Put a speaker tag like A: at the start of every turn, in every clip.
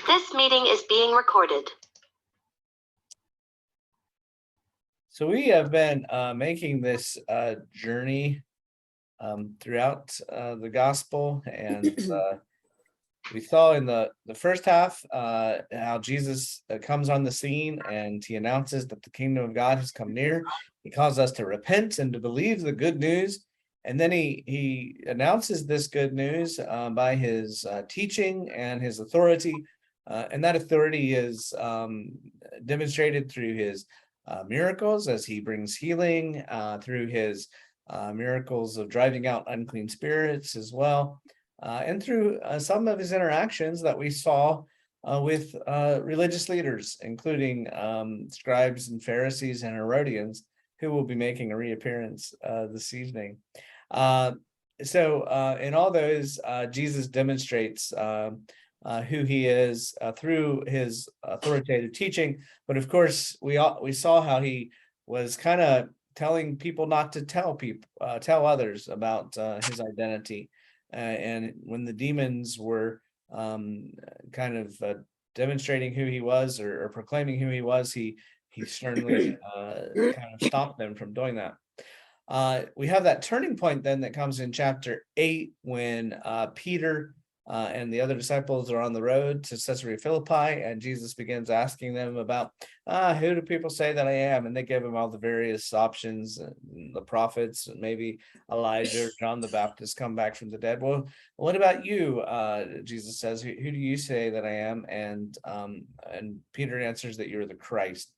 A: This meeting is being recorded.
B: So we have been making this journey throughout the gospel, and we saw in the first half how Jesus comes on the scene and he announces that the kingdom of God has come near. He calls us to repent and to believe the good news. And then he announces this good news by his teaching and his authority. And that authority is demonstrated through his miracles as he brings healing, through his miracles of driving out unclean spirits as well, and through some of his interactions that we saw with religious leaders, including scribes and Pharisees and Herodians, who will be making a reappearance this evening. So in all those, Jesus demonstrates who he is through his authoritative teaching. But of course, we saw how he was kind of telling people not to tell others about his identity. And when the demons were kind of demonstrating who he was or proclaiming who he was, he sternly kind of stopped them from doing that. We have that turning point then that comes in chapter 8 when Peter and the other disciples are on the road to Caesarea Philippi, and Jesus begins asking them about who do people say that I am? And they give him all the various options, the prophets, maybe Elijah or John the Baptist come back from the dead. Well, what about you? Jesus says, who do you say that I am? And Peter answers that you're the Christ.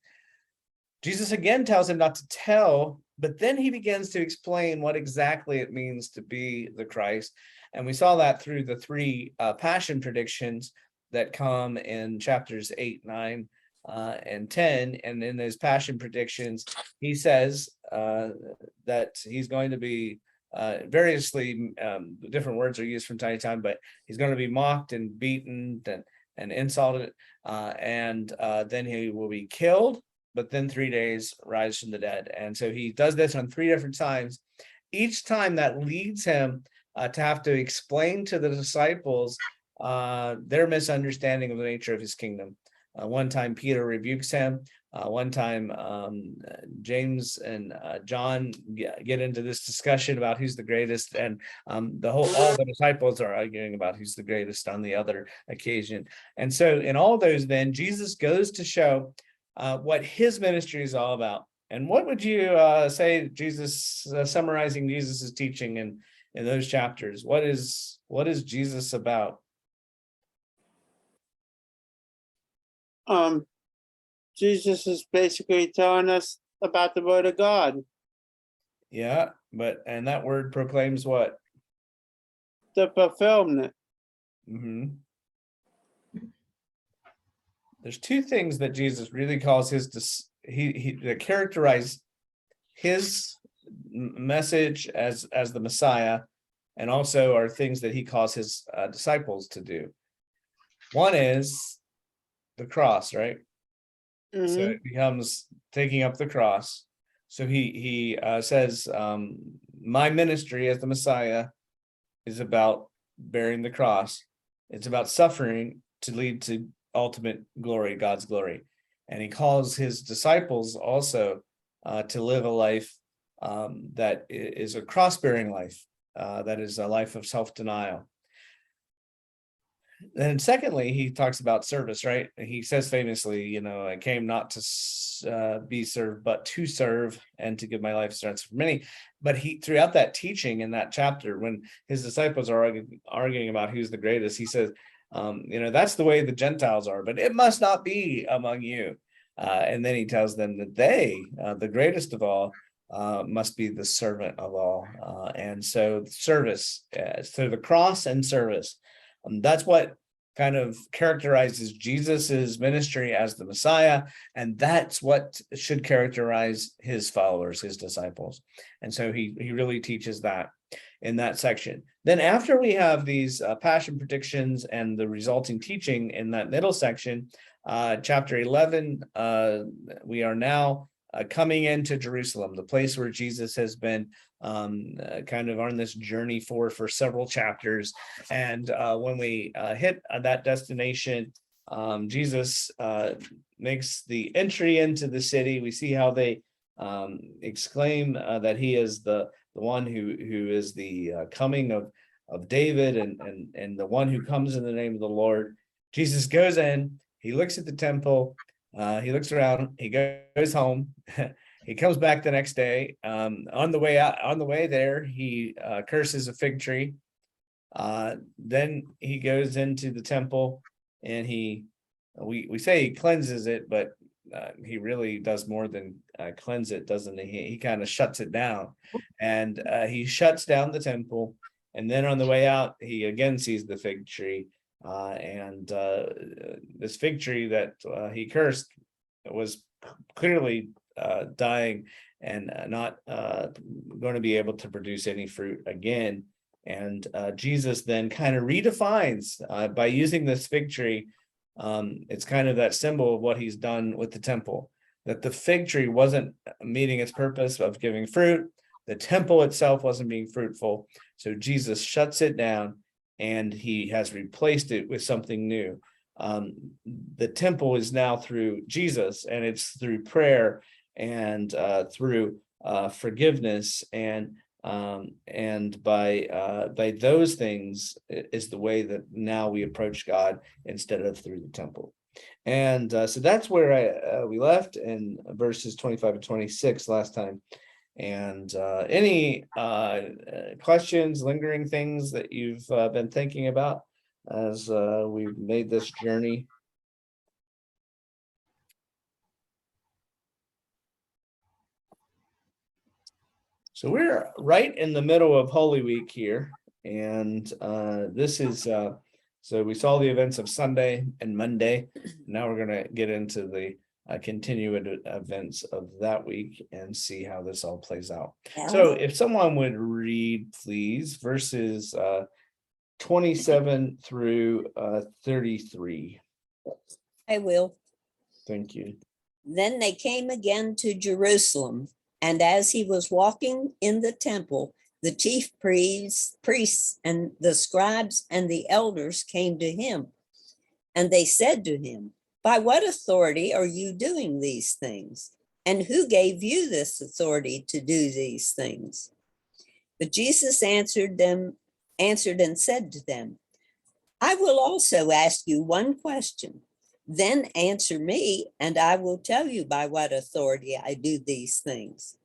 B: Jesus again tells him not to tell, but then he begins to explain what exactly it means to be the Christ. And we saw that through the three passion predictions that come in chapters 8, 9, and 10. And in those passion predictions, he says that he's going to be variously, different words are used from time to time, but he's going to be mocked and beaten and insulted, and then he will be killed, but then 3 days rise from the dead. And so he does this on 3 different times. Each time that leads him to have to explain to the disciples their misunderstanding of the nature of his kingdom. One time Peter rebukes him. One time James and John get into this discussion about who's the greatest, and all the disciples are arguing about who's the greatest on the other occasion. And so in all those, then Jesus goes to show what his ministry is all about. And what would you say, Jesus, summarizing Jesus's teaching in those chapters? What is Jesus about?
C: Jesus is basically telling us about the word of God.
B: Yeah, and that word proclaims what?
C: The fulfillment.
B: Mm-hmm. There's 2 things that Jesus really calls that characterize his message as the Messiah, and also are things that he calls his disciples to do. One is the cross, right?
C: Mm-hmm.
B: So it becomes taking up the cross. So he says, my ministry as the Messiah is about bearing the cross. It's about suffering to lead to ultimate glory, God's glory. And he calls his disciples also to live a life that is a cross-bearing life, that is a life of self-denial. And secondly, he talks about service, right? He says famously, I came not to be served, but to serve and to give my life as a ransom for many. But throughout that teaching in that chapter, when his disciples are arguing about who's the greatest, he says, that's the way the Gentiles are, but it must not be among you. And then he tells them that they, the greatest of all, must be the servant of all. And so service, so the cross and service, that's what kind of characterizes Jesus's ministry as the Messiah, and that's what should characterize his followers, his disciples. And so he really teaches that in that section. Then after we have these passion predictions and the resulting teaching in that middle section, chapter 11, we are now coming into Jerusalem, the place where Jesus has been kind of on this journey for several chapters. And when we hit that destination, Jesus makes the entry into the city. We see how they exclaim that he is the one who is the coming of David and the one who comes in the name of the Lord. Jesus goes in, he looks at the temple, he looks around, he goes home. He comes back the next day. On the way there, he curses a fig tree. Then he goes into the temple and we say he cleanses it, but he really does more than cleanse it, doesn't he? He kind of shuts it down, and he shuts down the temple. And then on the way out, he again sees the fig tree, and this fig tree that he cursed was clearly dying and not going to be able to produce any fruit again. And Jesus then kind of redefines by using this fig tree. It's kind of that symbol of what he's done with the temple, that the fig tree wasn't meeting its purpose of giving fruit. The temple itself wasn't being fruitful. So Jesus shuts it down and he has replaced it with something new. The temple is now through Jesus, and it's through prayer and through forgiveness, and by those things is the way that now we approach God instead of through the temple. And so that's where we left in verses 25 and 26 last time. And any questions, lingering things that you've been thinking about as we've made this journey? So we're right in the middle of Holy Week here, and this is so we saw the events of Sunday and Monday. Now we're going to get into the continued events of that week and see how this all plays out. So if someone would read, please, verses 27 through 33.
D: I will.
B: Thank you.
D: Then they came again to Jerusalem, and as he was walking in the temple, the chief priests and the scribes and the elders came to him. And they said to him, "By what authority are you doing these things? And who gave you this authority to do these things?" But Jesus answered and said to them, "I will also ask you one question. Then answer me, and I will tell you by what authority I do these things.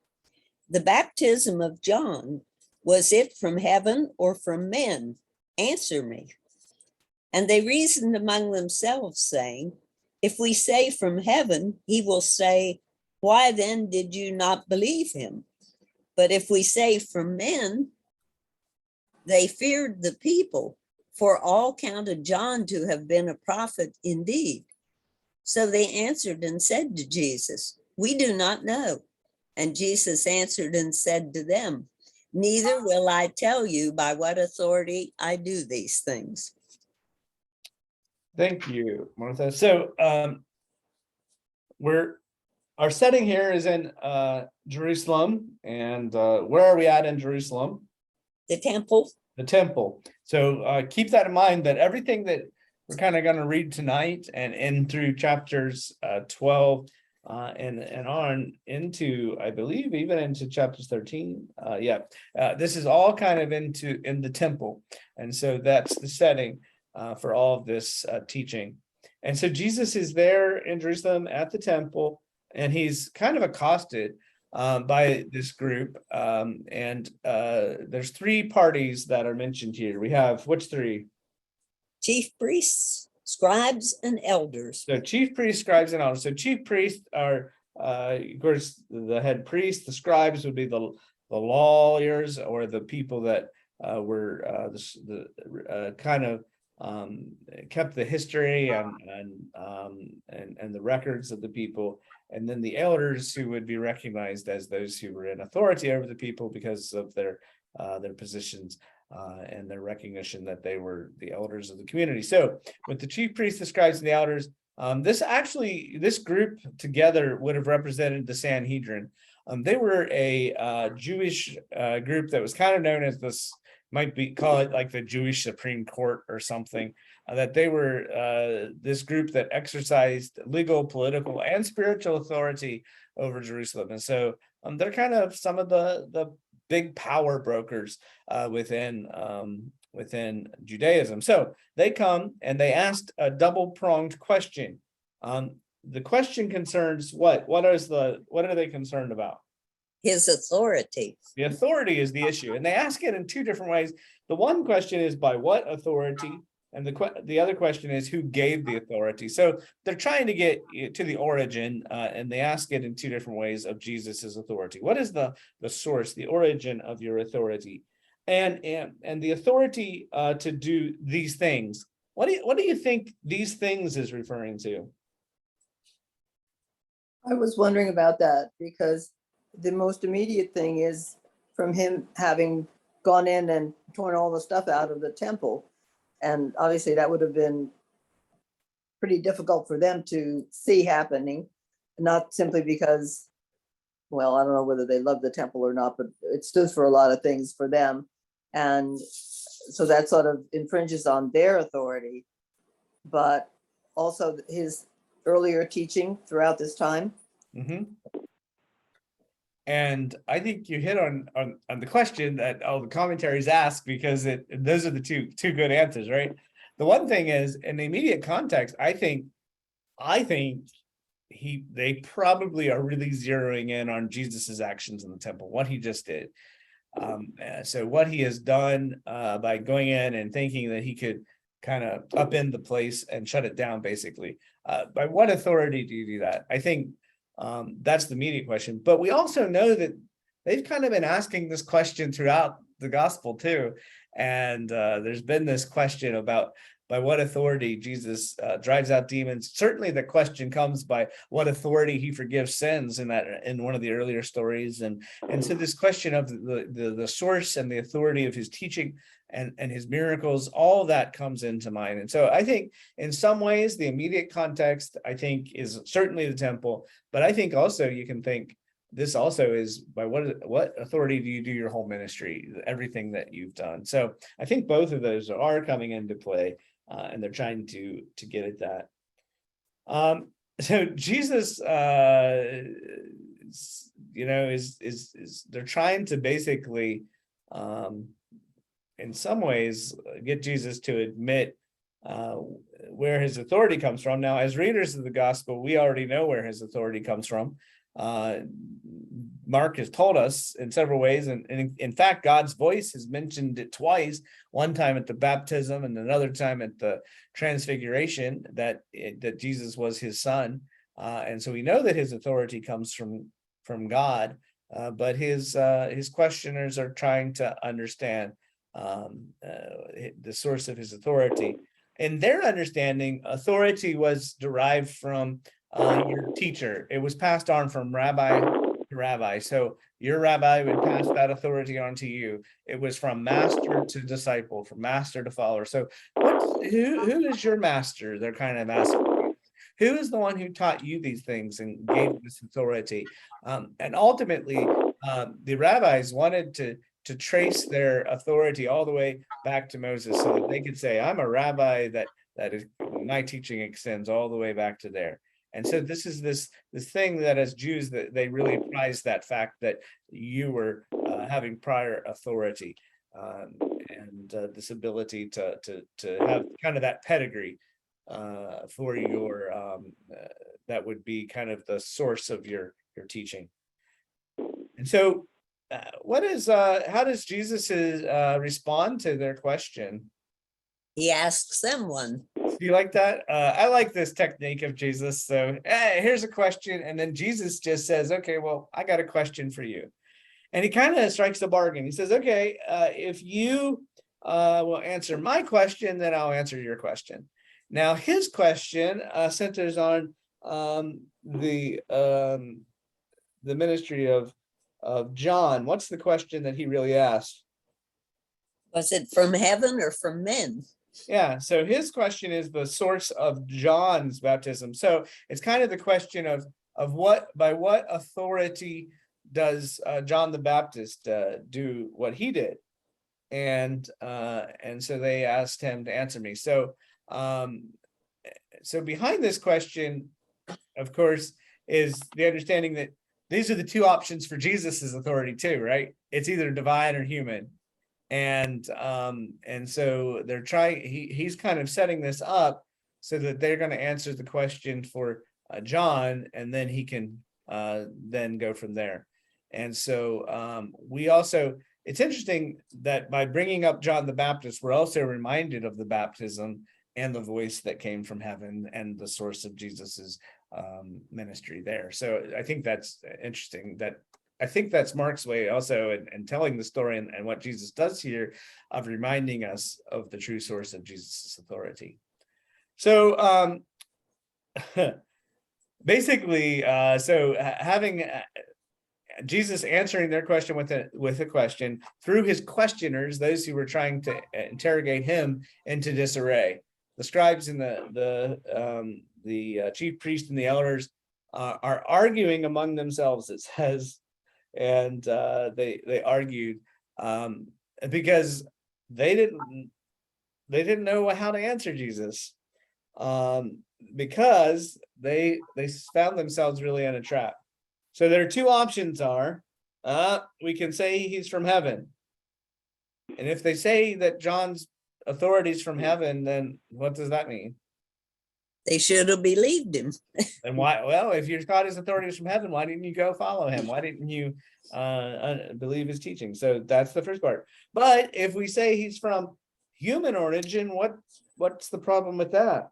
D: The baptism of John, was it from heaven or from men? Answer me." And they reasoned among themselves, saying, "If we say from heaven, he will say, 'Why then did you not believe him?' But if we say from men," they feared the people, for all counted John to have been a prophet indeed. So they answered and said to Jesus, "We do not know." And Jesus answered and said to them, "Neither will I tell you by what authority I do these things."
B: Thank you, Martha. So our setting here is in Jerusalem, and where are we at in Jerusalem?
D: The temple.
B: The temple. So keep that in mind, that everything that we're kind of going to read tonight and in through chapters 12 and on into, I believe, even into chapters 13. This is all kind of in the temple, and so that's the setting for all of this teaching. And so Jesus is there in Jerusalem at the temple, and he's kind of accosted by this group. And there's three parties that are mentioned here. We have which three?
D: Chief priests, scribes, and elders.
B: So chief priests, scribes, and elders. So chief priests are, of course, the head priest. The scribes would be the lawyers, or the people that were the kind of kept the history and the records of the people. And then the elders, who would be recognized as those who were in authority over the people because of their positions and their recognition that they were the elders of the community. So with the chief priests, the scribes, and the elders, this group together would have represented the Sanhedrin. They were a Jewish group that was kind of known as this, might be call it like the Jewish Supreme Court or something. that they were this group that exercised legal, political, and spiritual authority over Jerusalem. And so they're kind of some of the big power brokers within Judaism. So they come and they asked a double-pronged question. The question concerns what? What are they concerned about?
D: His authority.
B: The authority is the issue, and they ask it in two different ways. The one question is by what authority, and the other question is who gave the authority. So they're trying to get to the origin, and they ask it in two different ways of Jesus's authority. What is the source, the origin of your authority, and the authority to do these things? What do you think these things is referring to?
E: I was wondering about that because the most immediate thing is from him having gone in and torn all the stuff out of the temple. And obviously that would have been pretty difficult for them to see happening, not simply because, well, I don't know whether they love the temple or not, but it stood for a lot of things for them. And so that sort of infringes on their authority, but also his earlier teaching throughout this time.
B: Mm-hmm. And I think you hit on the question that all the commentaries ask, because those are the two good answers, right? The one thing is, in the immediate context, I think they probably are really zeroing in on Jesus's actions in the temple, what he just did. So what he has done by going in and thinking that he could kind of upend the place and shut it down, basically. By what authority do you do that? I think that's the immediate question. But we also know that they've kind of been asking this question throughout the gospel too. And there's been this question about by what authority Jesus drives out demons. Certainly the question comes by what authority he forgives sins in one of the earlier stories. And so this question of the source and the authority of his teaching and his miracles, all that comes into mind. And so I think in some ways, the immediate context, I think, is certainly the temple, but I think also you can think this also is by what authority do you do your whole ministry, everything that you've done. So I think both of those are coming into play, and they're trying to get at that. So Jesus, is they're trying to basically, in some ways, get Jesus to admit where his authority comes from. Now, as readers of the gospel, we already know where his authority comes from. Mark has told us in several ways, and in fact, God's voice has mentioned it twice, one time at the baptism and another time at the Transfiguration, that Jesus was his son. And so we know that his authority comes from God, but his questioners are trying to understand the source of his authority. In their understanding, authority was derived from your teacher. It was passed on from rabbi to rabbi. So your rabbi would pass that authority on to you. It was from master to disciple, from master to follower. So who is your master? They're kind of asking you. Who is the one who taught you these things and gave this authority? And ultimately, the rabbis wanted to trace their authority all the way back to Moses, so that they could say, I'm a rabbi that is, my teaching extends all the way back to there. And so this is this thing that as Jews, that they really prize that fact that you were having prior authority, and this ability to have kind of that pedigree for your that would be kind of the source of your teaching. And so how does Jesus respond to their question?
D: He asks them one.
B: Do you like that? I like this technique of Jesus. So here's a question, and then Jesus just says, okay, well, I got a question for you. And he kind of strikes a bargain. He says, okay, if you will answer my question, then I'll answer your question. Now, his question centers on the ministry of John. What's the question that he really asked?
D: Was it from heaven or from men?
B: Yeah, so his question is the source of John's baptism. So it's kind of the question of by what authority does John the Baptist do what he did? And so they asked him to answer me. So So behind this question, of course, is the understanding that these are the two options for Jesus's authority too, right? It's either divine or human. And so they're trying, he's kind of setting this up so that they're going to answer the question for John, and then he can then go from there. And so we also, it's interesting that by bringing up John the Baptist, we're also reminded of the baptism and the voice that came from heaven and the source of Jesus's ministry there. So I think that's interesting. I think that's Mark's way also in telling the story and what Jesus does here of reminding us of the true source of Jesus' authority. So basically, having Jesus answering their question with a question through his questioners, those who were trying to interrogate him into disarray. The scribes and the chief priest and the elders are arguing among themselves, it says, and they argued because they didn't know how to answer Jesus, because they found themselves really in a trap. So their two options are, we can say he's from heaven. And if they say that John's authority is from heaven, then what does that mean?
D: They should have believed him.
B: And why? Well, if your God his authority is from heaven, why didn't you go follow him? Why didn't you believe his teaching? So that's the first part. But if we say he's from human origin, what's the problem with that?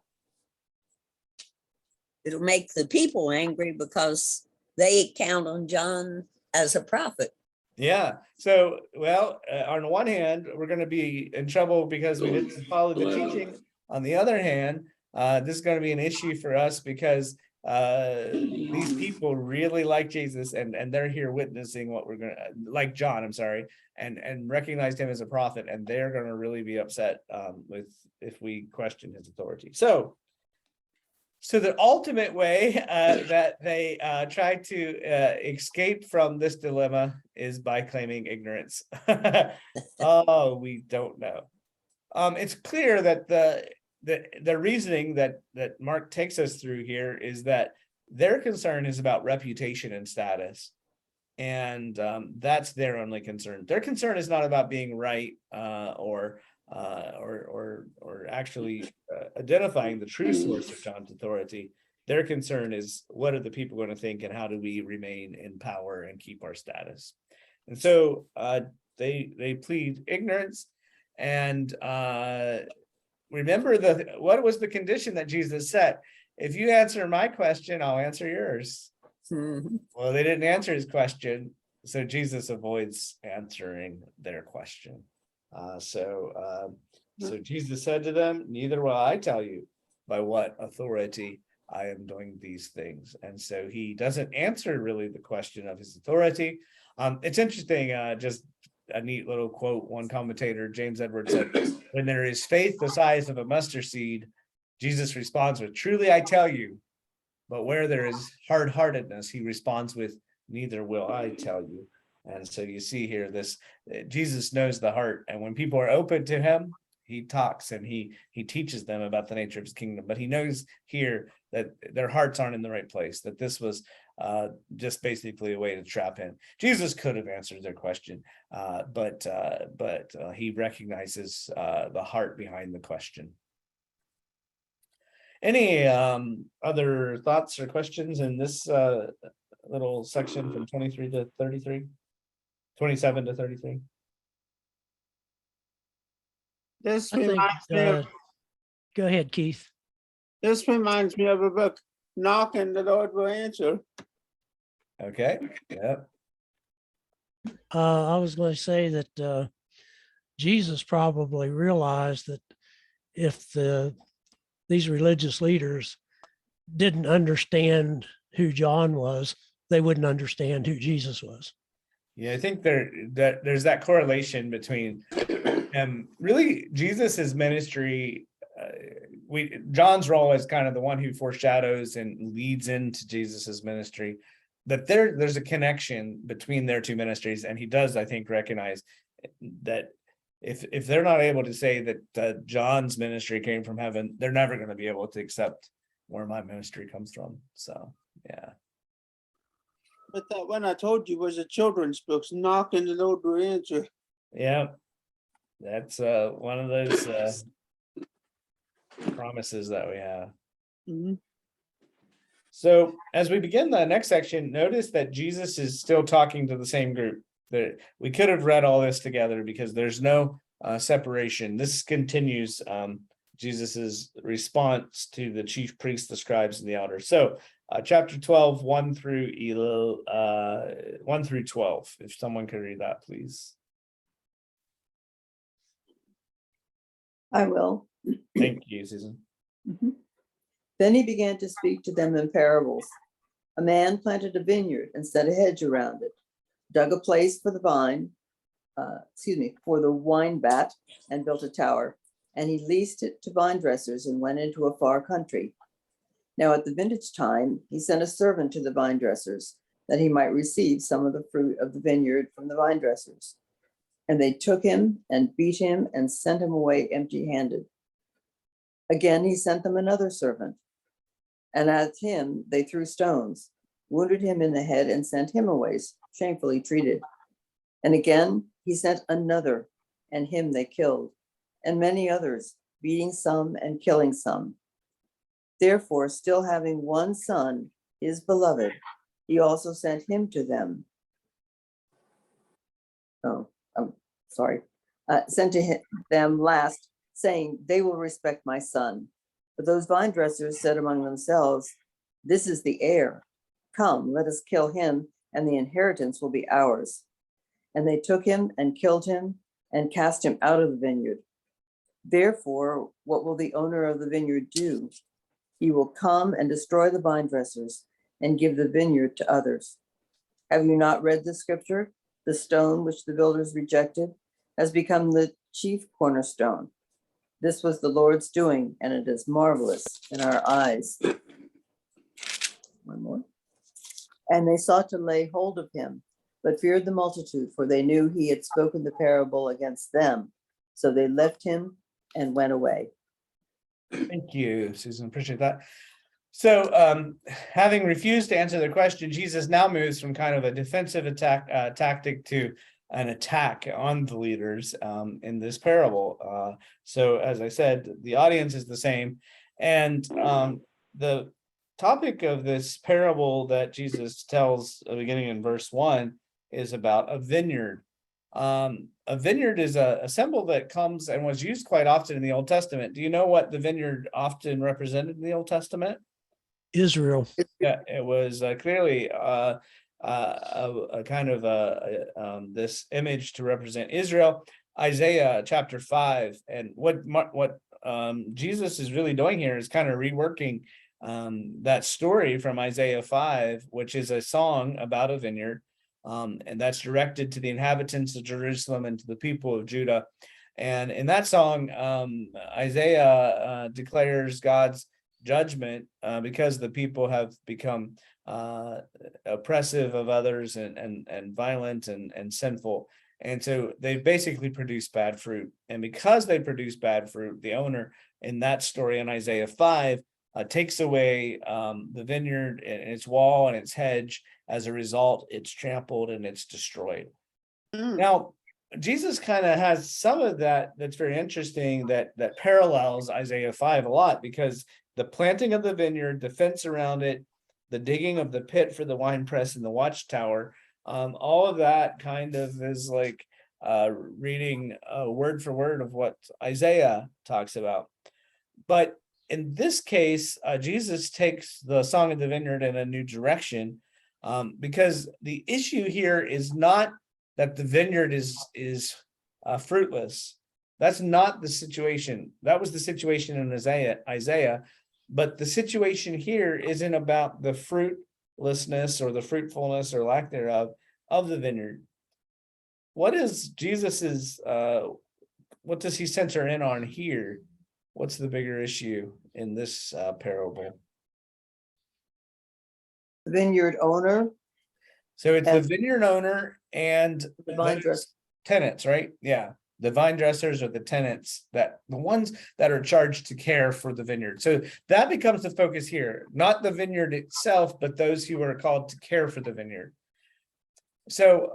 D: It'll make the people angry because they count on John as a prophet.
B: Yeah. So, well, on the one hand, we're going to be in trouble because we didn't follow the teaching. On the other hand, this is going to be an issue for us because these people really like Jesus and they're here witnessing what we're going to, like John, I'm sorry, and recognized him as a prophet, and they're going to really be upset with if we question his authority. So the ultimate way that they try to escape from this dilemma is by claiming ignorance. Oh, we don't know. It's clear that the reasoning that Mark takes us through here is that their concern is about reputation and status, and that's their only concern. Their concern is not about being right or actually identifying the true source of John's authority. Their concern is, what are the people going to think, and how do we remain in power and keep our status? And so they plead ignorance. And remember, what was the condition that Jesus set? If you answer my question, I'll answer yours.
D: Mm-hmm.
B: Well, they didn't answer his question, so Jesus avoids answering their question. So Jesus said to them, "Neither will I tell you by what authority I am doing these things." And so he doesn't answer really the question of his authority. It's interesting, just a neat little quote. One commentator, James Edwards, said, "When there is faith the size of a mustard seed, Jesus responds with, 'Truly I tell you.' But where there is hard-heartedness, he responds with, 'Neither will I tell you.'" And so you see here, this Jesus knows the heart, and when people are open to him, he talks and he teaches them about the nature of his kingdom. But he knows here that their hearts aren't in the right place, that this was just basically a way to trap him. Jesus could have answered their question, but he recognizes the heart behind the question. Any other thoughts or questions in this little section from 23 to 33? 27 to 33?
C: This
F: I think,
C: reminds me of
F: go ahead, Keith.
C: this reminds me of a book, Knock and the Lord Will Answer.
B: Okay. Yeah.
F: I was going to say that Jesus probably realized that if these religious leaders didn't understand who John was, they wouldn't understand who Jesus was.
B: Yeah, I think there's that correlation between really Jesus's ministry. John's role as kind of the one who foreshadows and leads into Jesus's ministry. That there's a connection between their two ministries, and he does, I think, recognize that if they're not able to say that John's ministry came from heaven, they're never going to be able to accept where my ministry comes from. So yeah.
C: But that one I told you was a children's book. Knock and the Lord will answer.
B: Yeah, that's one of those promises that we have.
C: Mhm.
B: So as we begin the next section, notice that Jesus is still talking to the same group. We could have read all this together because there's no separation. This continues Jesus's response to the chief priests, the scribes, and the elders. So chapter 12, 1 through 12. If someone could read that, please.
E: I will.
B: Thank you, Susan.
E: Mhm. Then he began to speak to them in parables. A man planted a vineyard and set a hedge around it, dug a place for the for the wine vat, and built a tower. And he leased it to vine dressers and went into a far country. Now at the vintage time, he sent a servant to the vine dressers that he might receive some of the fruit of the vineyard from the vine dressers. And they took him and beat him and sent him away empty-handed. Again, he sent them another servant. And at him they threw stones, wounded him in the head, and sent him away, shamefully treated. And again he sent another, and him they killed, and many others, beating some and killing some. Therefore, still having one son, his beloved, he also sent him to them. Sent to them last, saying, they will respect my son. But those vine dressers said among themselves, this is the heir. Come, let us kill him, and the inheritance will be ours. And they took him and killed him and cast him out of the vineyard. Therefore, what will the owner of the vineyard do? He will come and destroy the vine dressers and give the vineyard to others. Have you not read the scripture? The stone which the builders rejected has become the chief cornerstone. This was the Lord's doing, and it is marvelous in our eyes. One more. And they sought to lay hold of him, but feared the multitude, for they knew he had spoken the parable against them. So they left him and went away.
B: Thank you, Susan. Appreciate that. So having refused to answer the question, Jesus now moves from kind of a defensive tactic to an attack on the leaders in this parable. So as I said, the audience is the same. And the topic of this parable that Jesus tells beginning in verse 1 is about a vineyard. A vineyard is a symbol that comes and was used quite often in the Old Testament. Do you know what the vineyard often represented in the Old Testament?
F: Israel.
B: Yeah, it was clearly a kind of this image to represent Israel. Isaiah chapter 5, and what Jesus is really doing here is kind of reworking that story from Isaiah 5, which is a song about a vineyard, and that's directed to the inhabitants of Jerusalem and to the people of Judah. And in that song, Isaiah declares God's judgment because the people have become oppressive of others and violent and sinful. And so they basically produce bad fruit. And because they produce bad fruit, the owner in that story in Isaiah 5 takes away the vineyard and its wall and its hedge. As a result, it's trampled and it's destroyed. Now, Jesus kind of has some of that that's very interesting that parallels Isaiah 5 a lot, because the planting of the vineyard, the fence around it, the digging of the pit for the winepress and the watchtower, all of that kind of is like reading word for word of what Isaiah talks about. But in this case, Jesus takes the Song of the Vineyard in a new direction, because the issue here is not that the vineyard is fruitless. That's not the situation. That was the situation in Isaiah. But the situation here isn't about the fruitlessness or the fruitfulness or lack thereof of the vineyard. What is Jesus's, what does he center in on here? What's the bigger issue in this parable?
E: The vineyard owner,
B: So it's the
E: and
B: vineyard owner and
E: the vine
B: those
E: dresser.
B: tenants, right? Yeah. The vine dressers are the tenants, that the ones that are charged to care for the vineyard. So that becomes the focus here, not the vineyard itself, but those who are called to care for the vineyard. So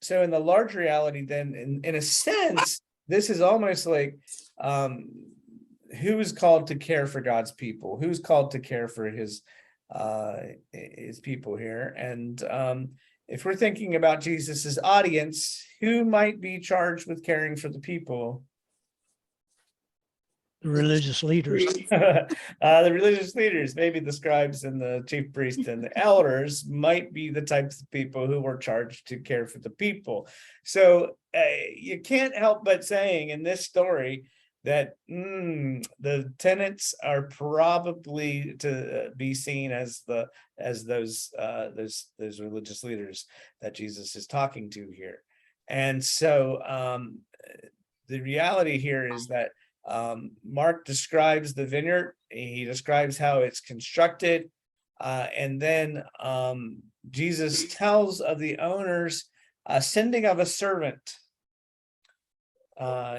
B: so in the large reality, then in a sense, this is almost like who is called to care for God's people, who's called to care for his people here. And if we're thinking about Jesus's audience, who might be charged with caring for the people?
F: The religious leaders.
B: The religious leaders, maybe the scribes and the chief priests and the elders might be the types of people who were charged to care for the people. So you can't help but saying in this story that the tenants are probably to be seen as those religious leaders that Jesus is talking to here. And so the reality here is that Mark describes the vineyard. He describes how it's constructed, and then Jesus tells of the owner's sending of a servant.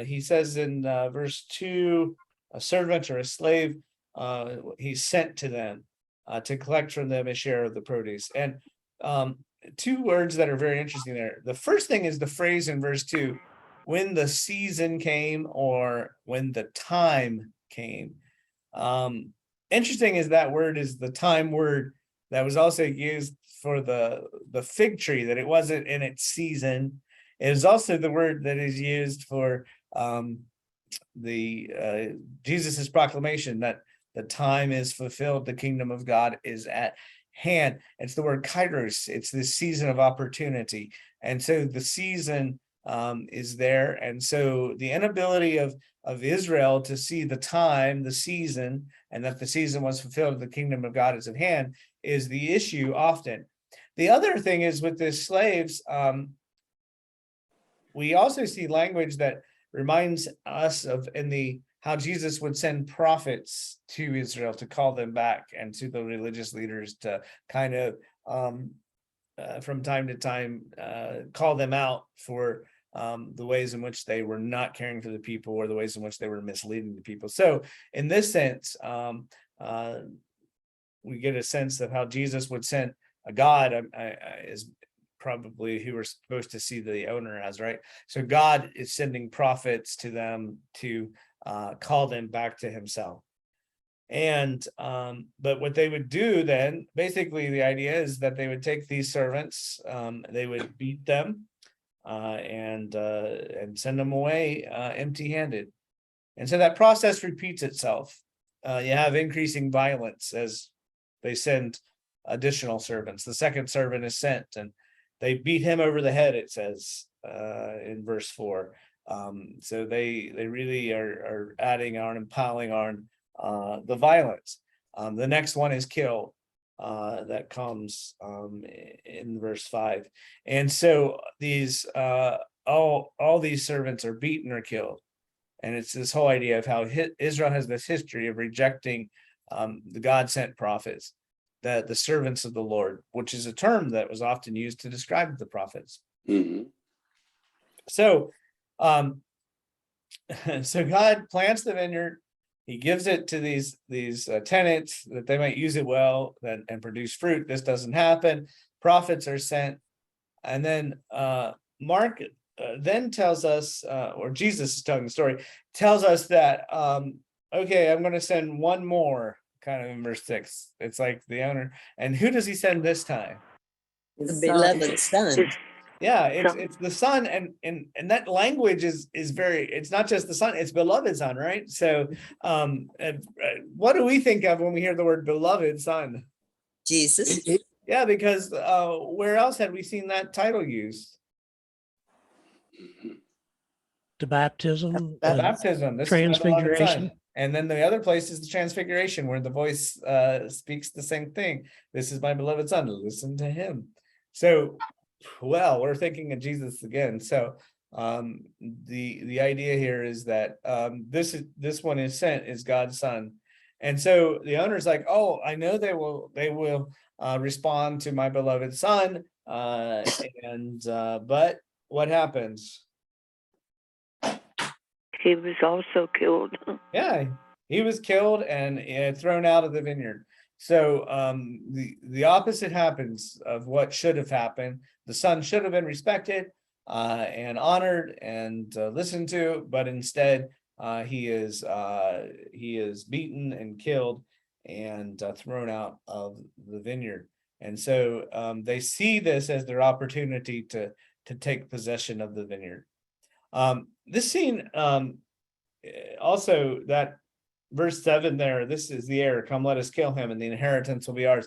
B: He says in verse 2, a servant or a slave, he's sent to them to collect from them a share of the produce. And two words that are very interesting there. The first thing is the phrase in verse 2, when the season came, or when the time came. Interesting is that word is the time word that was also used for the fig tree, that it wasn't in its season. It is also the word that is used for Jesus's proclamation that the time is fulfilled, the kingdom of God is at hand. It's the word kairos. It's the season of opportunity. And so the season is there. And so the inability of Israel to see the time, the season, and that the season was fulfilled, the kingdom of God is at hand, is the issue often. The other thing is with the slaves, we also see language that reminds us of how Jesus would send prophets to Israel to call them back, and to the religious leaders to kind of from time to time call them out for the ways in which they were not caring for the people, or the ways in which they were misleading the people. So in this sense, we get a sense of how Jesus would send a God is probably who we're supposed to see the owner as, right? So God is sending prophets to them to call them back to himself. And but what they would do then, basically the idea is that they would take these servants, they would beat them and send them away empty-handed. And so that process repeats itself. You have increasing violence as they send additional servants. The second servant is sent, and they beat him over the head, it says in verse 4. So they really are adding on and piling on the violence. The next one is killed. That comes in verse 5. And so these all these servants are beaten or killed. And it's this whole idea of how Israel has this history of rejecting the God-sent prophets, the servants of the Lord, which is a term that was often used to describe the prophets.
G: Mm-hmm.
B: So so God plants the vineyard. He gives it to these tenants that they might use it well and produce fruit. This doesn't happen. Prophets are sent. And then Mark then tells us, or Jesus is telling the story, tells us that, okay, I'm going to send one more, kind of in verse 6. It's like the owner. And who does he send this time?
D: The beloved son.
B: Yeah, it's the son, and that language is very, it's not just the son, it's beloved son, right? So what do we think of when we hear the word beloved son?
D: Jesus.
B: Yeah, because where else had we seen that title used?
F: The baptism.
B: Baptism, this is my beloved
F: Transfiguration.
B: son. And then the other place is the Transfiguration, where the voice speaks the same thing. This is my beloved son, listen to him. So, well, we're thinking of Jesus again. So the idea here is that this one is sent is God's son. And so the owner's like, oh, I know they will respond to my beloved son. But what happens?
G: He was also killed.
B: Yeah, he was killed and thrown out of the vineyard. So the opposite happens of what should have happened. The son should have been respected and honored and listened to, but instead he is beaten and killed and thrown out of the vineyard. And so they see this as their opportunity to take possession of the vineyard. This scene also, that verse 7 there, this is the heir, come let us kill him and the inheritance will be ours.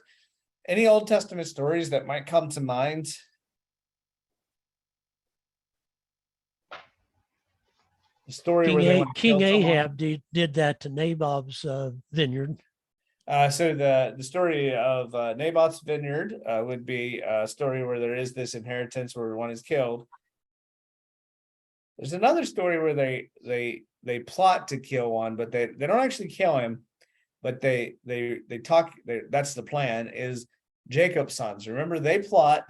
B: Any Old Testament stories that might come to mind? The story where they want to
F: King
B: kill someone?
F: Ahab did that to Naboth's vineyard.
B: So the story of Naboth's vineyard would be a story where there is this inheritance where one is killed. There's another story where they plot to kill one, but they don't actually kill him, but they talk. That's the plan. Is Jacob's sons? Remember, they plot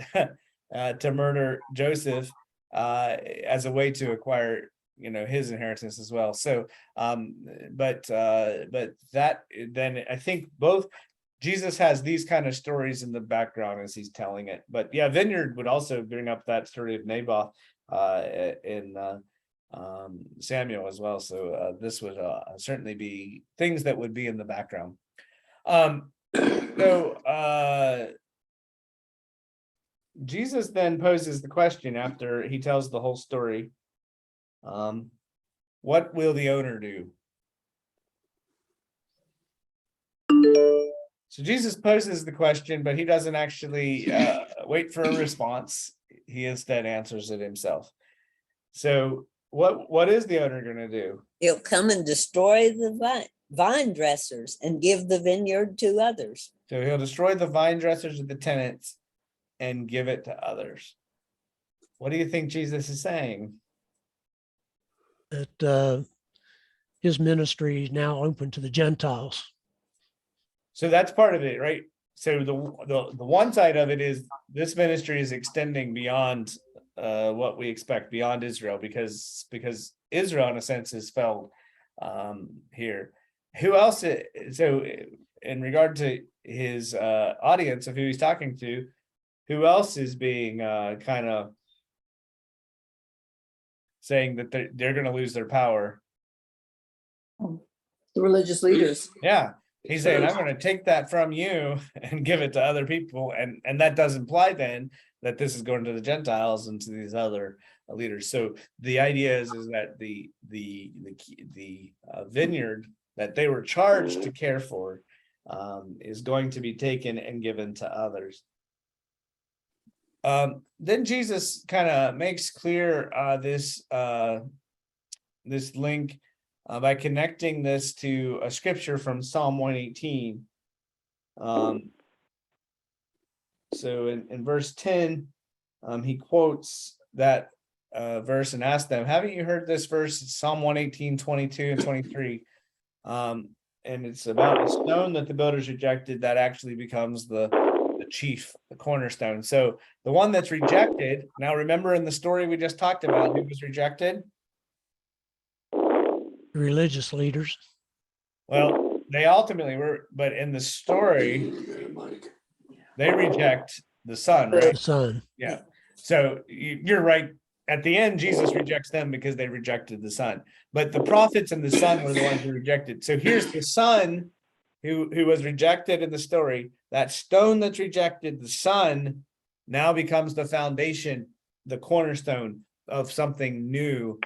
B: to murder Joseph as a way to acquire his inheritance as well. So but that then I think both Jesus has these kind of stories in the background as he's telling it. But yeah, Vineyard would also bring up that story of Naboth in Samuel as well. So this would certainly be things that would be in the background. Jesus then poses the question after he tells the whole story. What will the owner do? So Jesus poses the question, but he doesn't actually wait for a response. He instead answers it himself. So what is the owner going to do?
D: He'll come and destroy the vine dressers and give the vineyard to others.
B: So he'll destroy the vine dressers of the tenants and give it to others. What do you think Jesus is saying?
F: That his ministry is now open to the Gentiles.
B: So that's part of it, right? So the one side of it is this ministry is extending beyond what we expect, beyond Israel, because Israel in a sense is felt here. Who else? So in regard to his audience of who he's talking to, who else is being kind of saying that they're going to lose their power?
E: The religious leaders.
B: Yeah. He's saying, I'm going to take that from you and give it to other people. And that does imply then that this is going to the Gentiles and to these other leaders. So the idea is that the vineyard that they were charged to care for is going to be taken and given to others. Then Jesus kind of makes clear this link by connecting this to a scripture from Psalm 118. So in verse 10, he quotes that verse and asks them, haven't you heard this verse? It's Psalm 118, 22 and 23. And it's about a stone that the builders rejected that actually becomes the chief, the cornerstone. So the one that's rejected, now remember in the story we just talked about, who was rejected?
F: Religious leaders.
B: Well, they ultimately were, but in the story, they reject the son, right?
F: The son.
B: Yeah. So you're right. At the end, Jesus rejects them because they rejected the son. But the prophets and the son were the ones who rejected. So here's the son who was rejected in the story. That stone that's rejected, the son, now becomes the foundation, the cornerstone of something new.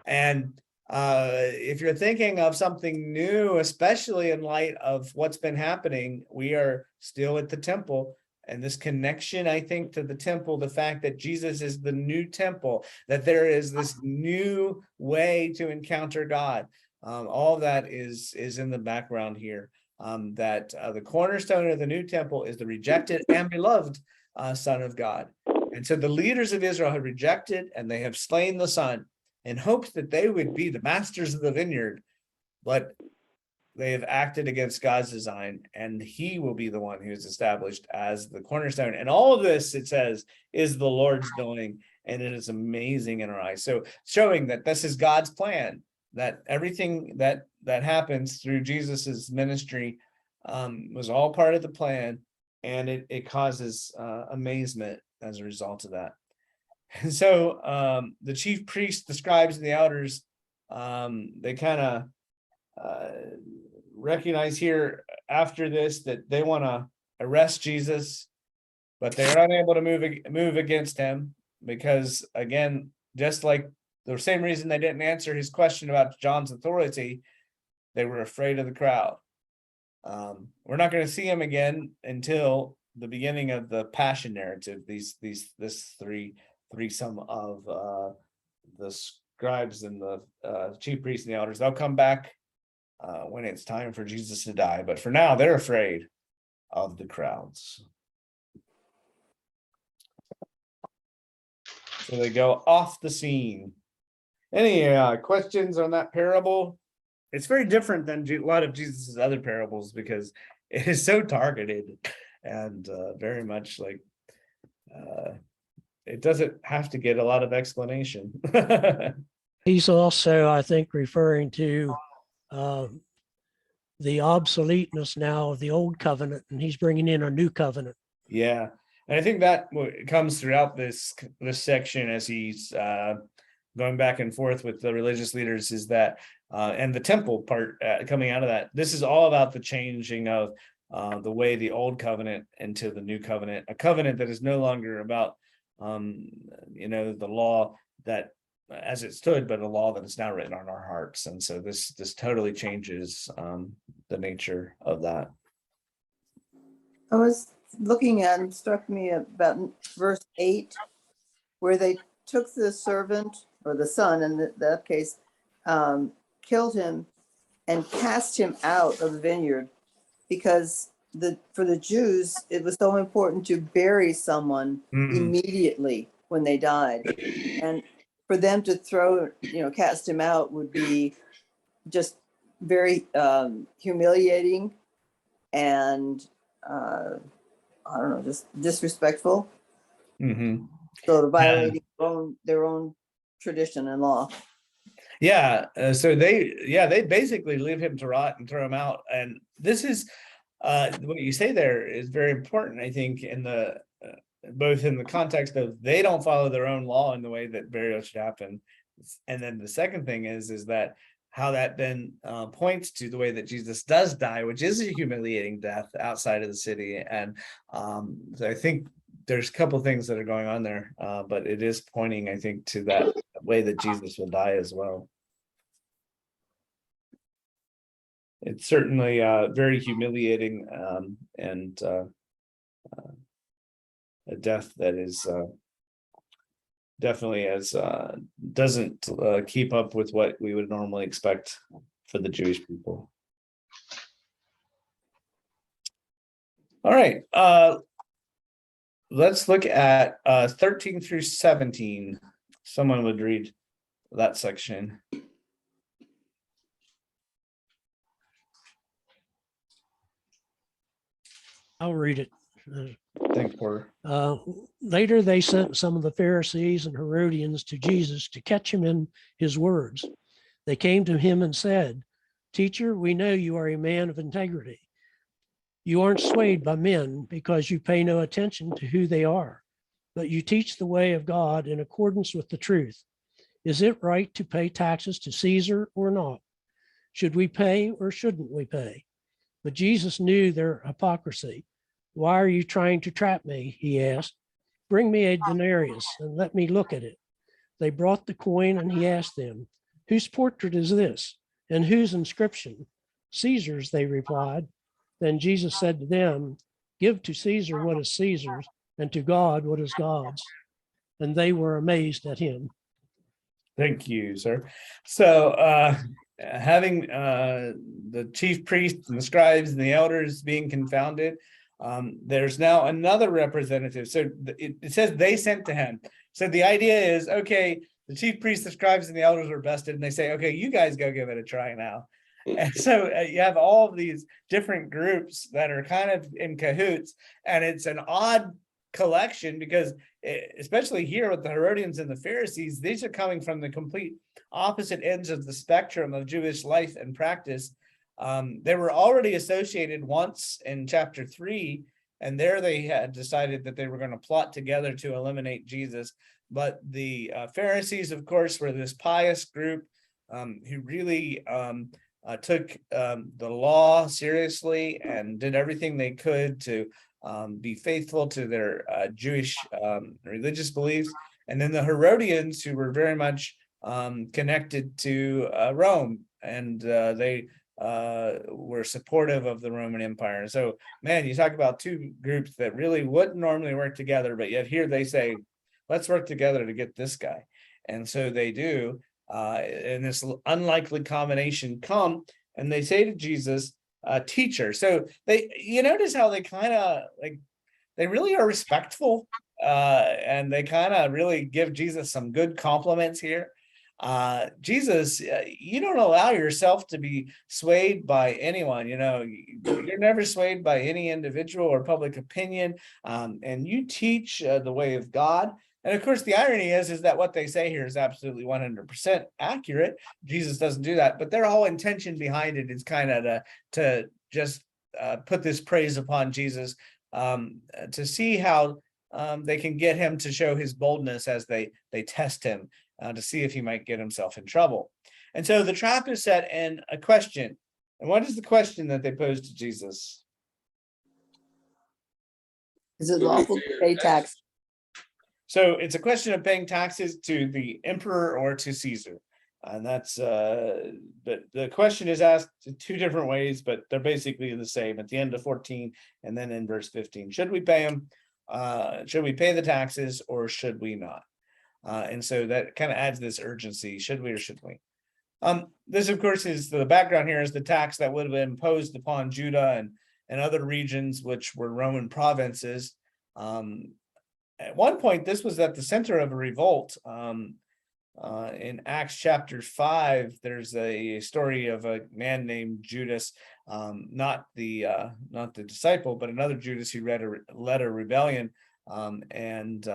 B: And if you're thinking of something new, especially in light of what's been happening, we are still at the temple. And this connection, I think, to the temple, the fact that Jesus is the new temple, that there is this new way to encounter God. All of that is in the background here. That the cornerstone of the new temple is the rejected and beloved Son of God. And so the leaders of Israel have rejected and they have slain the Son in hopes that they would be the masters of the vineyard, but they have acted against God's design, and he will be the one who is established as the cornerstone. And all of this, it says, is the Lord's doing, and it is amazing in our eyes. So showing that this is God's plan, that everything that happens through Jesus's ministry was all part of the plan, and it causes amazement as a result of that. And so the chief priests, the scribes, and the elders, they kind of recognize here after this that they want to arrest Jesus, but they're unable to move against him because, again, just like the same reason they didn't answer his question about John's authority, they were afraid of the crowd. We're not going to see him again until the beginning of the Passion narrative. This threesome of the scribes and the chief priests and the elders, they'll come back when it's time for Jesus to die. But for now, they're afraid of the crowds. So they go off the scene. Any questions on that parable? It's very different than a lot of Jesus's other parables because it is so targeted and very much like it doesn't have to get a lot of explanation.
F: He's also, I think, referring to the obsoleteness now of the old covenant, and he's bringing in a new covenant.
B: Yeah, and I think that comes throughout this section as he's going back and forth with the religious leaders, is that and the temple part coming out of that. This is all about the changing of the way the old covenant into the new covenant, a covenant that is no longer about the law that as it stood, but a law that is now written on our hearts. And so this totally changes the nature of that.
E: I was looking at, and struck me about verse 8, where they took the servant, or the son in that case, killed him and cast him out of the vineyard, because for the Jews, it was so important to bury someone immediately when they died. And for them to cast him out would be just very humiliating and I don't know, just disrespectful. So violating their own tradition and law.
B: Yeah, so they basically leave him to rot and throw him out. And this is what you say there is very important, I think, in the both in the context of they don't follow their own law in the way that burial should happen, and then the second thing is that how that then points to the way that Jesus does die, which is a humiliating death outside of the city. And so I think there's a couple things that are going on there, but it is pointing, I think, to that way that Jesus will die as well. It's certainly very humiliating and a death that is definitely doesn't keep up with what we would normally expect for the Jewish people. All right, let's look at 13 through 17. Someone would read that section.
F: I'll read it.
B: Thanks, Porter.
F: Later, they sent some of the Pharisees and Herodians to Jesus to catch him in his words. They came to him and said, "Teacher, we know you are a man of integrity. You aren't swayed by men because you pay no attention to who they are, but you teach the way of God in accordance with the truth. Is it right to pay taxes to Caesar or not? Should we pay or shouldn't we pay?" But Jesus knew their hypocrisy. "Why are you trying to trap me?" he asked. "Bring me a denarius and let me look at it." They brought the coin and he asked them, "Whose portrait is this and whose inscription?" "Caesar's," they replied. Then Jesus said to them, "Give to Caesar what is Caesar's and to God what is God's." And they were amazed at him.
B: Thank you, sir. So having the chief priests and the scribes and the elders being confounded, there's now another representative. So it says they sent to him. So the idea is, okay, the chief priests, the scribes, and the elders are bested, and they say, okay, you guys go give it a try now. And so you have all of these different groups that are kind of in cahoots, and it's an odd collection because especially here with the Herodians and the Pharisees, these are coming from the complete opposite ends of the spectrum of Jewish life and practice. They were already associated once in chapter 3, and there they had decided that they were going to plot together to eliminate Jesus. But the Pharisees, of course, were this pious group who really took the law seriously and did everything they could to be faithful to their Jewish religious beliefs. And then the Herodians, who were very much connected to Rome, and they were supportive of the Roman Empire. So, man, you talk about two groups that really wouldn't normally work together, but yet here they say, let's work together to get this guy. And so they do. And this unlikely combination come, and they say to Jesus, teacher. So you notice how they kind of they really are respectful, and they kind of really give Jesus some good compliments here. Jesus, you don't allow yourself to be swayed by anyone. You're never swayed by any individual or public opinion, and you teach the way of God. And of course, the irony is that what they say here is absolutely 100% accurate. Jesus doesn't do that, but their whole intention behind it is kind of to just put this praise upon Jesus, to see how they can get him to show his boldness as they test him, to see if he might get himself in trouble. And so the trap is set in a question. And what is the question that they pose to Jesus?
E: Is it lawful to pay tax?
B: So it's a question of paying taxes to the emperor or to Caesar. And that's the question is asked two different ways, but they're basically the same at the end of 14 and then in verse 15. Should we pay them? Should we pay the taxes or should we not? And so that kind of adds this urgency. Should we or should we? This, of course, is the background here is the tax that would have been imposed upon Judah and other regions, which were Roman provinces. At one point, this was at the center of a revolt. In Acts chapter 5, there's a story of a man named Judas, not the disciple, but another Judas who led a rebellion, and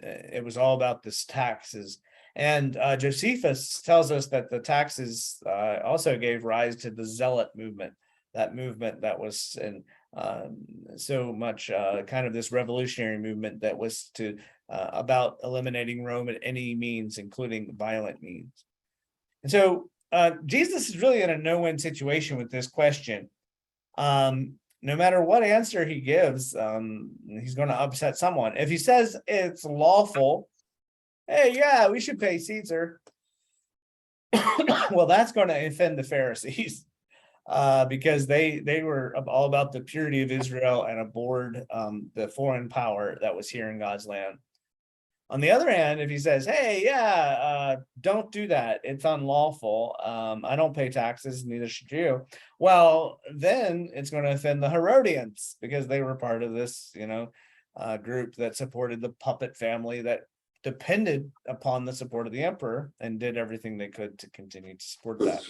B: it was all about this taxes. And Josephus tells us that the taxes also gave rise to the Zealot movement, that movement that was in so much kind of this revolutionary movement that was to about eliminating Rome at any means, including violent means. And so Jesus is really in a no-win situation with this question. No matter what answer he gives, he's going to upset someone. If he says it's lawful, hey, yeah, we should pay Caesar. Well, that's going to offend the Pharisees. Because they were all about the purity of Israel and abhorred the foreign power that was here in God's land. On the other hand, if he says, hey, yeah, don't do that, it's unlawful, I don't pay taxes, neither should you, well, then it's going to offend the Herodians because they were part of this, group that supported the puppet family that depended upon the support of the emperor and did everything they could to continue to support that.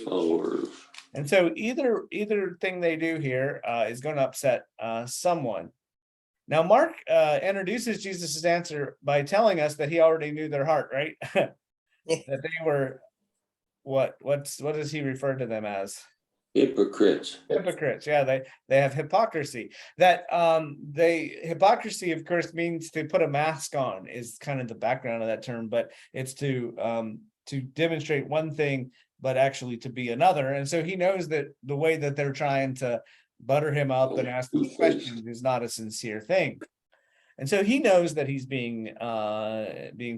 B: And so either thing they do here is going to upset someone. Now, Mark introduces Jesus' answer by telling us that he already knew their heart, right? That they were, what does he refer to them as?
G: Hypocrites.
B: Hypocrites, yeah, they have hypocrisy. That hypocrisy, of course, means to put a mask on, is kind of the background of that term, but it's to demonstrate one thing, but actually to be another. And so he knows that the way that they're trying to butter him up and ask these questions is not a sincere thing. And so he knows that he's being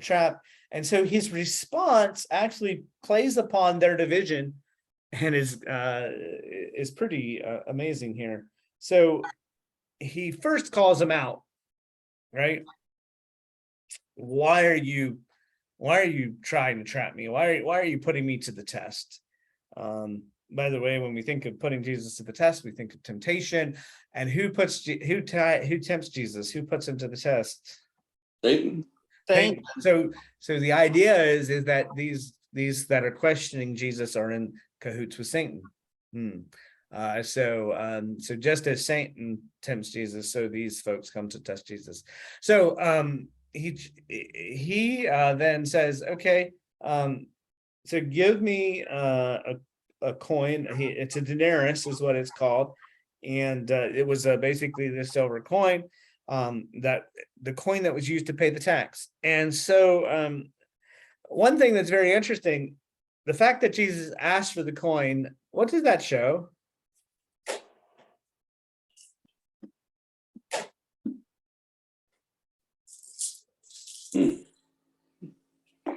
B: trapped. And so his response actually plays upon their division and is pretty amazing here. So he first calls them out, right? Why are you trying to trap me? Why are you putting me to the test? By the way, when we think of putting Jesus to the test, we think of temptation. And who tempts Jesus? Who puts him to the test?
G: Satan.
B: So the idea is that these that are questioning Jesus are in cahoots with Satan. So just as Satan tempts Jesus, so these folks come to test Jesus. So he then says, okay, so give me a coin. It's a denarius is what it's called. And it was basically the silver coin, that the coin that was used to pay the tax. And so one thing that's very interesting, the fact that Jesus asked for the coin, what does that show?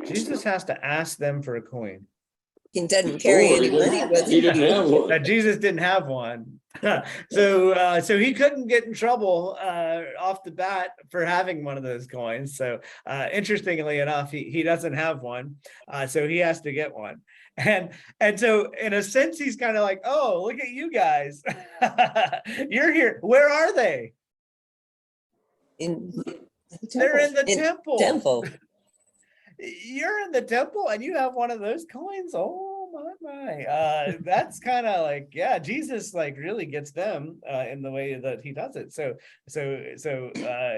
B: Jesus has to ask them for a coin.
D: He doesn't carry
G: Or
D: any money with
G: he
D: him.
G: didn't have one.
B: That Jesus didn't have one. So he couldn't get in trouble off the bat for having one of those coins. So interestingly enough, he doesn't have one. So he has to get one. And so in a sense, he's kind of like, oh, look at you guys. You're here. Where are they?
D: In
B: They're in the
D: in
B: temple.
D: temple.
B: You're in the temple and you have one of those coins. Oh my. That's kind of like, yeah, Jesus like really gets them in the way that he does it. So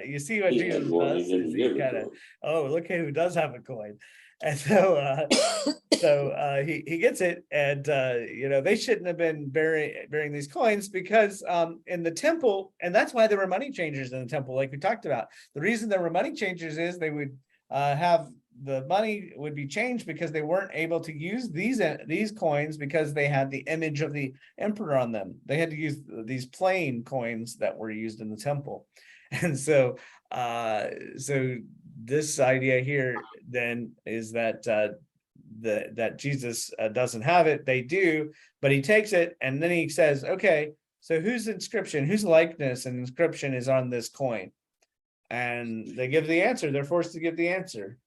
B: you see what
G: He had
B: Jesus
G: one, he
B: does
G: didn't
B: is he
G: give it
B: kind
G: to
B: of,
G: him.
B: oh, look at who does have a coin. And so he gets it, and they shouldn't have been bearing these coins, because in the temple, and that's why there were money changers in the temple, like we talked about. The reason there were money changers is they would have the money would be changed because they weren't able to use these coins because they had the image of the emperor on them. They had to use these plain coins that were used in the temple. And so this idea here then is that that Jesus doesn't have it. They do, but he takes it and then he says, okay, so whose inscription, whose likeness and inscription is on this coin? And they give the answer. They're forced to give the answer.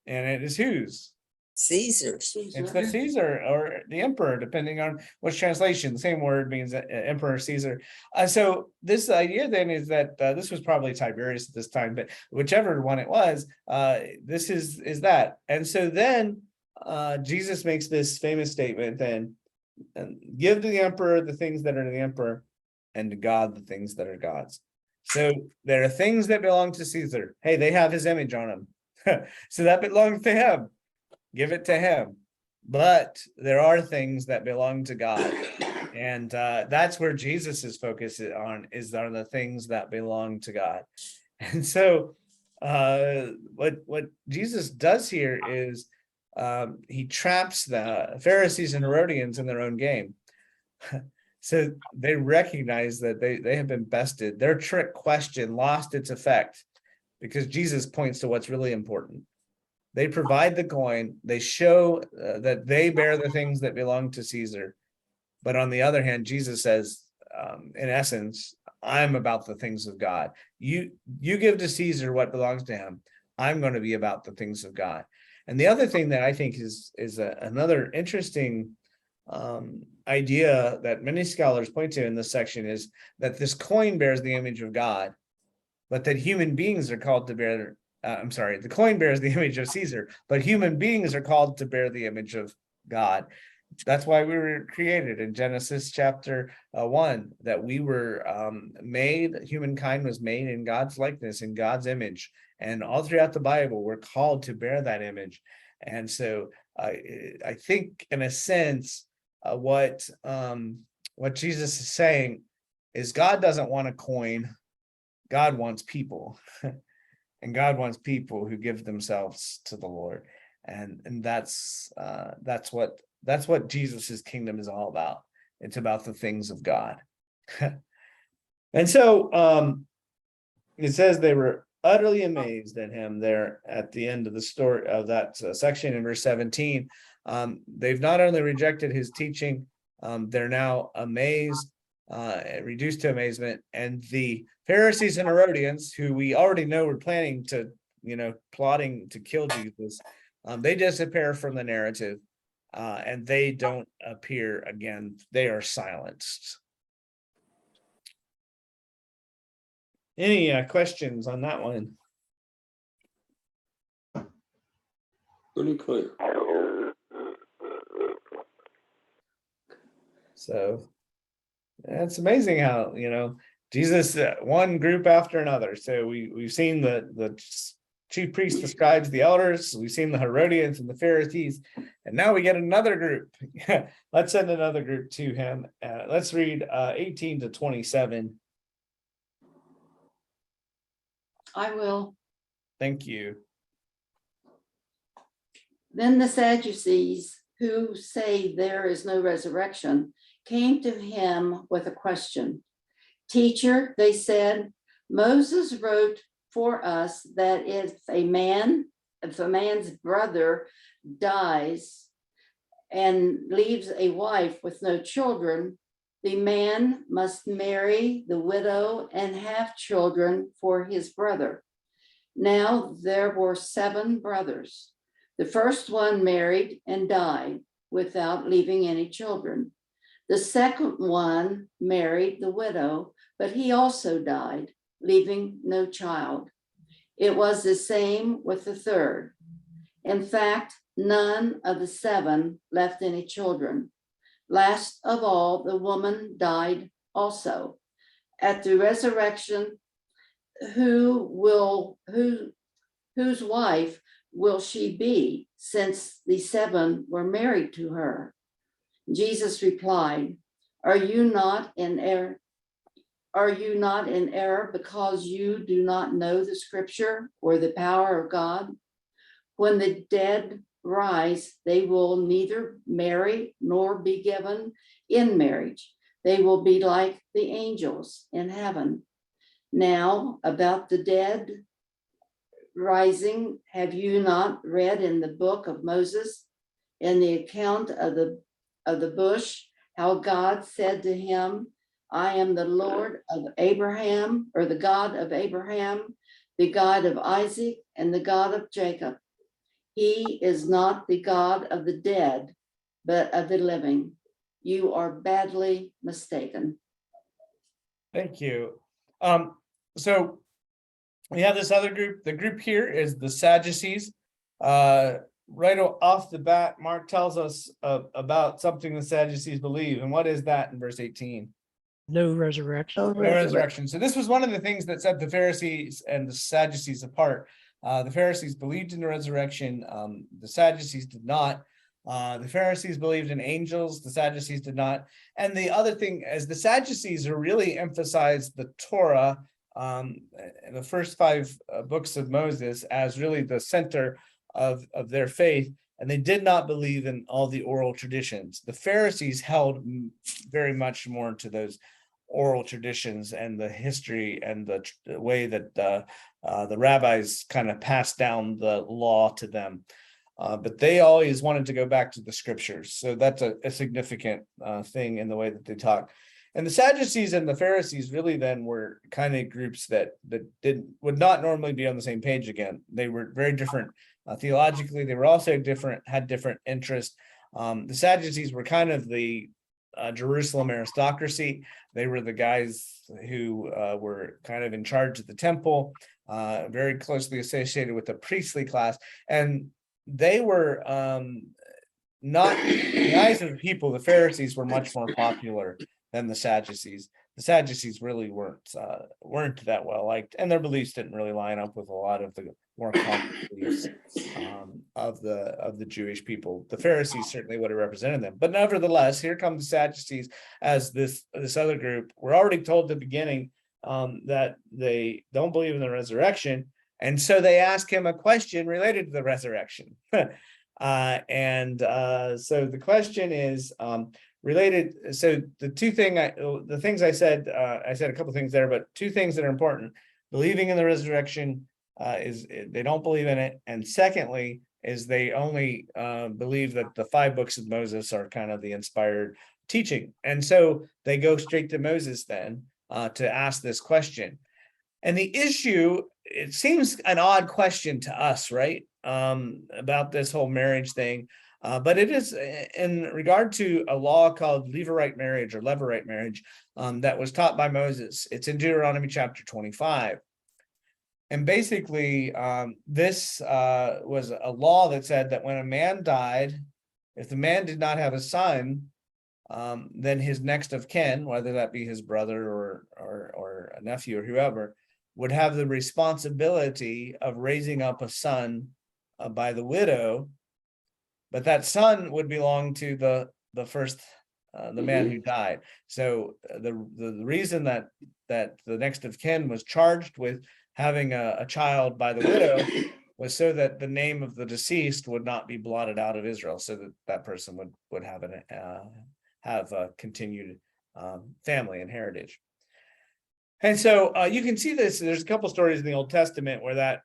B: And it is whose?
D: Caesar's.
B: It's the Caesar or the emperor, depending on which translation. The same word means emperor, Caesar. So this idea then is that this was probably Tiberius at this time, but whichever one it was, this is that. And so then Jesus makes this famous statement, and give to the emperor the things that are to the emperor, and to God the things that are God's. So there are things that belong to Caesar. Hey, they have his image on them. So that belongs to him. Give it to him. But there are things that belong to God. And that's where Jesus is focused on the things that belong to God. And so what Jesus does here is he traps the Pharisees and Herodians in their own game. So they recognize that they have been bested. Their trick question lost its effect because Jesus points to what's really important. They provide the coin. They show that they bear the things that belong to Caesar. But on the other hand, Jesus says, in essence, I'm about the things of God. You give to Caesar what belongs to him. I'm going to be about the things of God. And the other thing that I think is another interesting idea that many scholars point to in this section is that this coin bears the image of God, but that human beings are called to bear, the coin bears the image of Caesar, but human beings are called to bear the image of God. That's why we were created in Genesis chapter 1, that we were made, humankind was made in God's likeness, in God's image. And all throughout the Bible, we're called to bear that image. And so I think in a sense, what Jesus is saying is God doesn't want a coin. God wants people. And God wants people who give themselves to the Lord. And that's what Jesus's kingdom is all about. It's about the things of God. And so it says they were utterly amazed at him there at the end of the story of that section in verse 17. They've not only rejected his teaching, they're now amazed, reduced to amazement. And the Pharisees and Herodians, who we already know were planning to, plotting to kill Jesus, they disappear from the narrative, and they don't appear again. They are silenced. Any questions on that one?
G: Pretty clear.
B: So it's amazing how, Jesus, one group after another. So we've seen the chief priests, the scribes, the elders. We've seen the Herodians and the Pharisees, and now we get another group. Let's send another group to him. Let's read 18 to 27.
H: I will.
B: Thank you.
H: Then the Sadducees, who say there is no resurrection, came to him with a question. Teacher, they said, Moses wrote for us that if a man's brother dies and leaves a wife with no children, the man must marry the widow and have children for his brother. Now there were 7 brothers. The first one married and died without leaving any children. The second one married the widow, but he also died, leaving no child. It was the same with the third. In fact, none of the 7 left any children. Last of all, the woman died also. At the resurrection, whose wife will she be, since the 7 were married to her? Jesus replied, Are you not in error because you do not know the scripture or the power of God? When the dead rise, they will neither marry nor be given in marriage. They will be like the angels in heaven. Now, about the dead rising, have you not read in the book of Moses, in the account of the bush, how God said to him, I am the Lord of Abraham, or the God of Abraham, the God of Isaac, and the God of Jacob. He is not the God of the dead, but of the living. You are badly mistaken.
B: Thank you. So we have this other group. The group here is the Sadducees. Right off the bat, Mark tells us about something the Sadducees believe. And what is that in verse 18?
F: No resurrection.
E: No
B: No resurrection. So this was one of the things that set the Pharisees and the Sadducees apart. The Pharisees believed in the resurrection. The Sadducees did not. The Pharisees believed in angels. The Sadducees did not. And the other thing is the Sadducees are really emphasized the Torah, the first 5 books of Moses, as really the center of their faith. And they did not believe in all the oral traditions. The Pharisees held very much more to those oral traditions and the history and the way that the rabbis kind of passed down the law to them. But they always wanted to go back to the scriptures. So that's a significant thing in the way that they talk. And the Sadducees and the Pharisees really then were kind of groups that would not normally be on the same page again. They were very different theologically. They were also had different interests. The Sadducees were kind of the Jerusalem aristocracy. They were the guys who were kind of in charge of the temple, very closely associated with the priestly class. And they were not, in the eyes of the people, the Pharisees were much more popular than the Sadducees. The Sadducees really weren't that well liked, and their beliefs didn't really line up with a lot of the more common beliefs of the Jewish people. The Pharisees certainly would have represented them, but nevertheless, here come the Sadducees as this other group. We're already told at the beginning that they don't believe in the resurrection, and so they ask him a question related to the resurrection. So the question is related. So the things I said a couple things there, but 2 things that are important: believing in the resurrection is they don't believe in it, and secondly is they only believe that the 5 books of Moses are kind of the inspired teaching, and so they go straight to Moses then to ask this question. And the issue, it seems an odd question to us, right? About this whole marriage thing. But it is in regard to a law called Levirate marriage or Levirate marriage that was taught by Moses. It's in Deuteronomy chapter 25. And basically, this was a law that said that when a man died, if the man did not have a son, then his next of kin, whether that be his brother or a nephew or whoever, would have the responsibility of raising up a son by the widow, but that son would belong to the first the man who died. So the reason that the next of kin was charged with having a child by the widow was so that the name of the deceased would not be blotted out of Israel, so that that person would have a continued family and heritage. And so you can see this. There's a couple stories in the Old Testament where that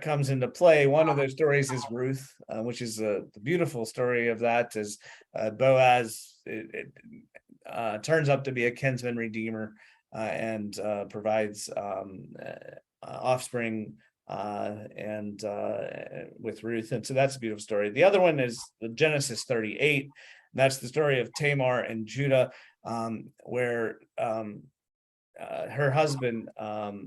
B: comes into play. One of those stories is Ruth, which is the beautiful story of that. As Boaz turns up to be a kinsman redeemer and provides offspring and with Ruth, and so that's a beautiful story. The other one is Genesis 38. That's the story of Tamar and Judah, where her husband,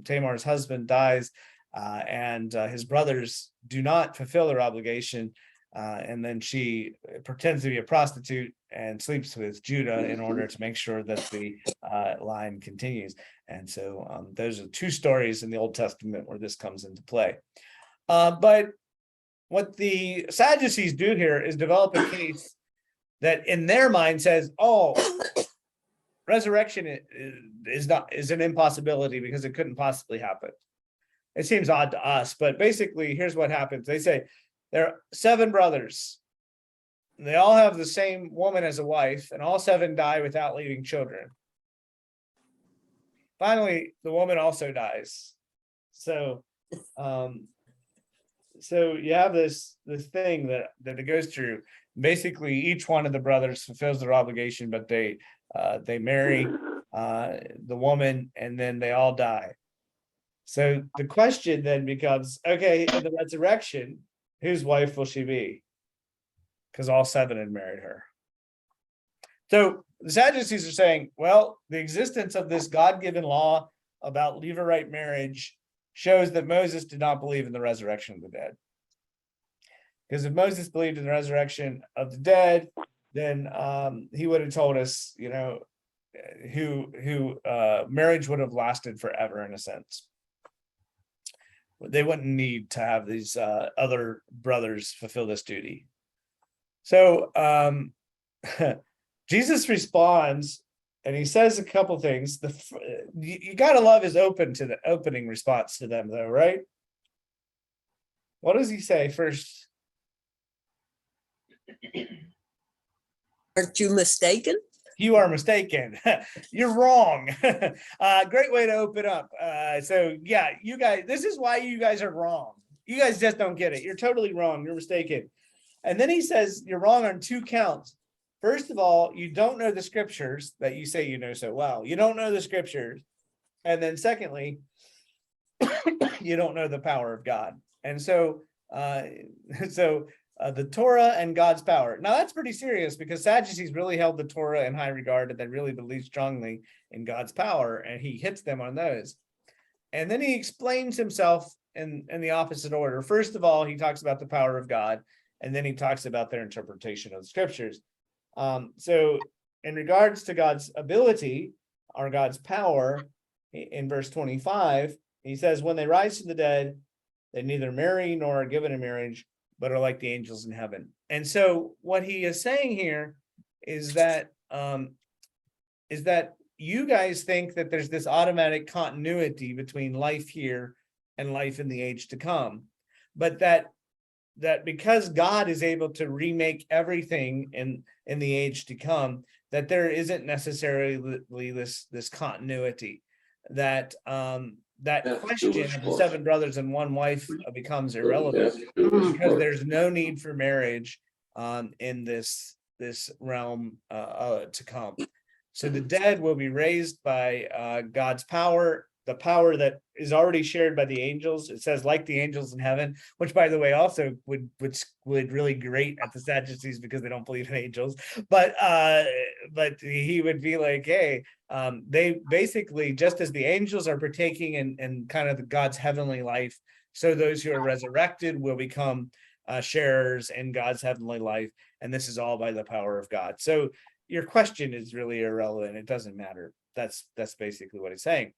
B: Tamar's husband, dies, and his brothers do not fulfill their obligation, and then she pretends to be a prostitute and sleeps with Judah in order to make sure that the line continues. And so those are two stories in the Old Testament where this comes into play. But what the Sadducees do here is develop a case that in their mind says, oh, resurrection is an impossibility because it couldn't possibly happen. It seems odd to us, but basically here's what happens. They say there are 7 brothers. They all have the same woman as a wife, and all 7 die without leaving children. Finally, the woman also dies. So you have this thing that it goes through. Basically, each one of the brothers fulfills their obligation, but they marry the woman, and then they all die. So the question then becomes, okay, in the resurrection, whose wife will she be? Because all 7 had married her. So the Sadducees are saying, well, the existence of this God-given law about Levirate marriage shows that Moses did not believe in the resurrection of the dead. Because if Moses believed in the resurrection of the dead, then he would have told us, who marriage would have lasted forever in a sense. They wouldn't need to have these other brothers fulfill this duty. So Jesus responds, and he says a couple things. You got to love his opening response to them, though, right? What does he say first?
D: Aren't you mistaken?
B: You are mistaken. You're wrong. Great way to open up. So yeah, you guys, this is why you guys are wrong. You guys just don't get it. You're totally wrong. You're mistaken. And then he says you're wrong on 2 counts. First of all, you don't know the scriptures that you say you know so well. You don't know the scriptures. And then secondly, you don't know the power of God. And so the Torah and God's power. Now that's pretty serious, because Sadducees really held the Torah in high regard, and they really believed strongly in God's power, and he hits them on those. And then he explains himself in the opposite order. First of all, he talks about the power of God, and then he talks about their interpretation of the scriptures. So in regards to God's ability or God's power, in verse 25, he says, when they rise from the dead, they neither marry nor are given in marriage, but are like the angels in heaven. And so what he is saying here is that you guys think that there's this automatic continuity between life here and life in the age to come, but that because God is able to remake everything in the age to come, that there isn't necessarily this continuity, that question of the 7 brothers and 1 wife becomes irrelevant, because there's no need for marriage in this realm to come. So the dead will be raised by God's power, the power that is already shared by the angels. It says like the angels in heaven, which by the way also would really grate at the Sadducees because they don't believe in angels. But he would be like, hey, they basically, just as the angels are partaking in kind of God's heavenly life, so those who are resurrected will become sharers in God's heavenly life, and this is all by the power of God. So your question is really irrelevant. It doesn't matter. That's basically what he's saying.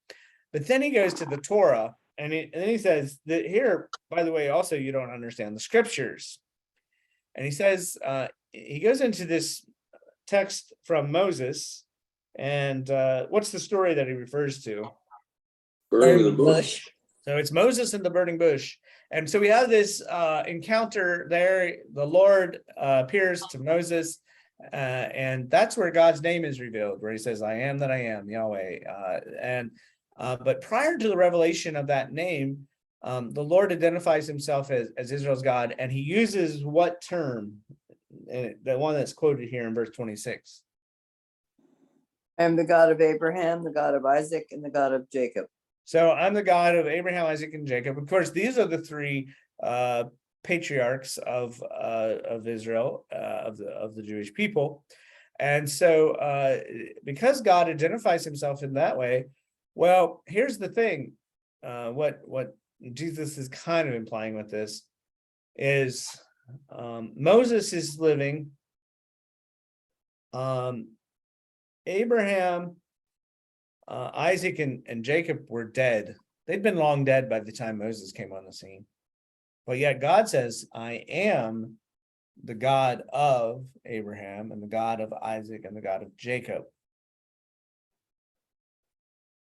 B: But then he goes to the Torah, and then he says that here, by the way, also you don't understand the scriptures. And he says, he goes into this text from Moses, and what's the story that he refers to?
G: Burning the bush.
B: So it's Moses and the burning bush. And so we have this encounter there. The Lord appears to Moses, and that's where God's name is revealed, where he says, I am that I am, Yahweh. But prior to the revelation of that name, the Lord identifies himself as Israel's God, and he uses what term? The one that's quoted here in verse 26.
E: I am the God of Abraham, the God of Isaac, and the God of Jacob.
B: So I'm the God of Abraham, Isaac, and Jacob. Of course, these are the three patriarchs of Israel, of the Jewish people. And so because God identifies himself in that way, well, here's the thing. What Jesus is kind of implying with this is Moses is living. Abraham, Isaac, and Jacob were dead. They'd been long dead by the time Moses came on the scene. But yet God says, I am the God of Abraham and the God of Isaac and the God of Jacob.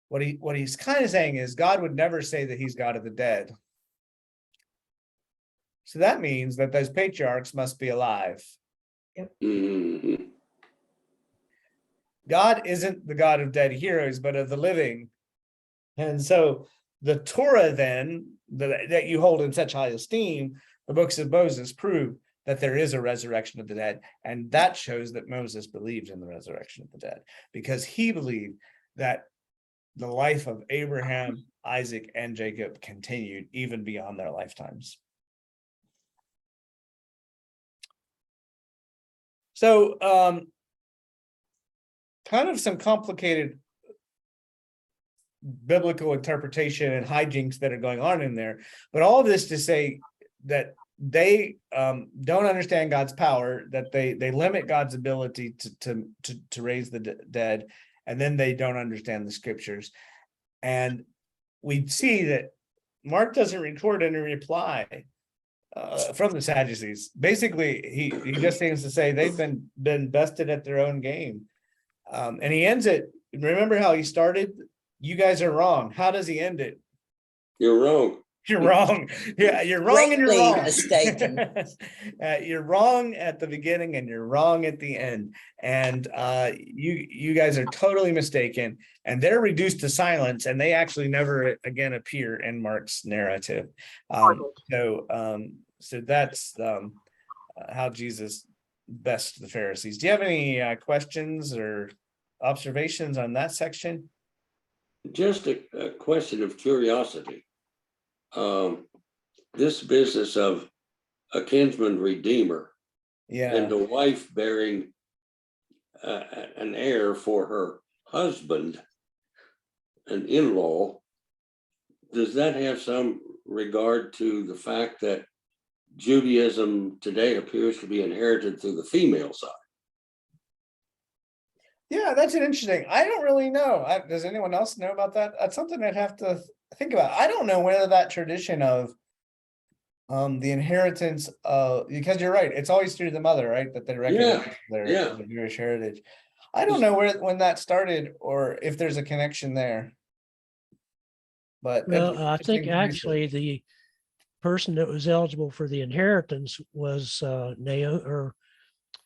B: What he's kind of saying is God would never say that he's God of the dead. So that means that those patriarchs must be alive.
G: Mhm.
B: God isn't the God of dead heroes, but of the living. And so the Torah then, that you hold in such high esteem, the books of Moses prove that there is a resurrection of the dead. And that shows that Moses believed in the resurrection of the dead, because he believed that the life of Abraham, Isaac, and Jacob continued even beyond their lifetimes. So, kind of some complicated biblical interpretation and hijinks that are going on in there, but all of this to say that they don't understand God's power, that they limit God's ability to raise the dead, and then they don't understand the scriptures. And we see that Mark doesn't record any reply from the Sadducees. Basically, he just seems to say they've been bested at their own game. And he ends it. Remember how he started? You guys are wrong. How does he end it?
G: You're wrong.
B: You're wrong. Yeah, you're wrong and you're
D: Greatly
B: wrong.
D: mistaken.
B: You're wrong at the beginning and you're wrong at the end. And you guys are totally mistaken. And they're reduced to silence, and they actually never again appear in Mark's narrative. So that's how Jesus bested the Pharisees. Do you have any questions or observations on that section?
G: Just a question of curiosity. This business of a kinsman redeemer and
B: Yeah.
G: a wife bearing an heir for her husband, an in-law, does that have some regard to the fact that Judaism today appears to be inherited through the female side?
B: Yeah, that's an interesting. I don't really know. Does anyone else know about that? That's something I'd have to think about. I don't know whether that tradition of the inheritance of, because you're right, it's always through the mother, right? That they recognize their Jewish heritage. I don't know when that started or if there's a connection there. But
F: Well, I think actually the person that was eligible for the inheritance was Naomi.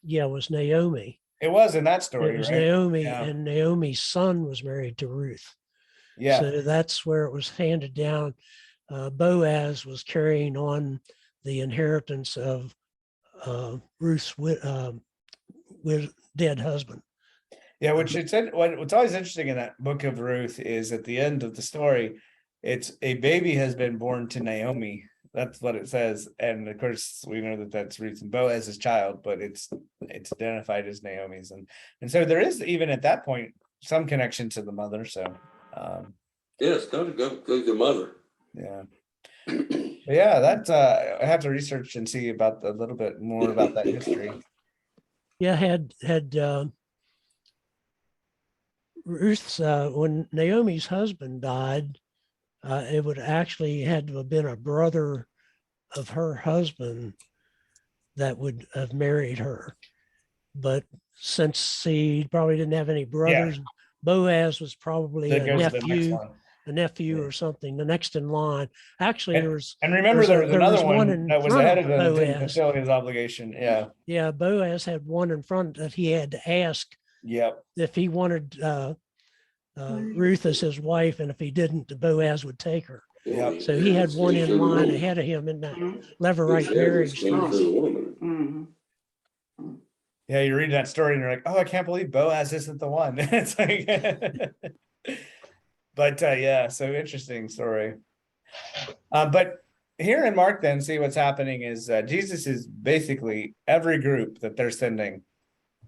B: it was in that story,
F: It was
B: right?
F: Naomi,
B: Yeah.
F: and Naomi's son was married to Ruth.
B: Yeah.
F: So that's where it was handed down. Boaz was carrying on the inheritance of Ruth's dead husband.
B: Yeah, which it said what's always interesting in that book of Ruth is at the end of the story, it's a baby has been born to Naomi. That's what it says. And of course, we know that that's Ruth and Boaz's child, but it's identified as Naomi's. And so there is, even at that point, some connection to the mother. So
G: Yes, got to go through the mother.
B: yeah. But yeah, that's I have to research and see about a little bit more about that history.
F: Yeah, had Ruth's, when Naomi's husband died, it would actually had to have been a brother of her husband that would have married her. But since he probably didn't have any brothers, Boaz was probably
B: That
F: a
B: goes to the next
F: nephew,
B: one.
F: or something, the next in line. Actually, there was
B: And remember, there was
F: there
B: another
F: was one
B: one
F: in
B: that was
F: front
B: ahead
F: of
B: of him that didn't
F: Boaz.
B: fulfill his obligation. Yeah.
F: Yeah, Boaz had one in front that he had to ask
B: Yep.
F: if he wanted Ruth as his wife, and if he didn't, Boaz would take her.
B: Yep.
F: So he had one in line ahead of him in that Levirate marriage.
B: Yeah, you read that story and you're like, oh, I can't believe Boaz isn't the one. It's like, but yeah, so interesting story. But here in Mark, then, see what's happening is Jesus is basically every group that they're sending.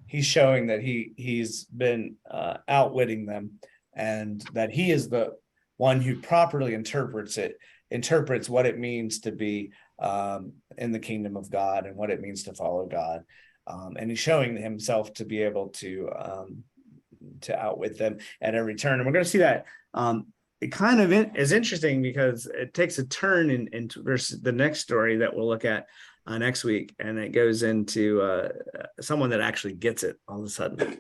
B: He's showing that he's been outwitting them, and that he is the one who properly interprets what it means to be in the kingdom of God and what it means to follow God. And he's showing himself to be able to outwit them at every turn. And we're going to see that it kind of is interesting because it takes a turn into versus the next story that we'll look at next week. And it goes into someone that actually gets it all of a sudden.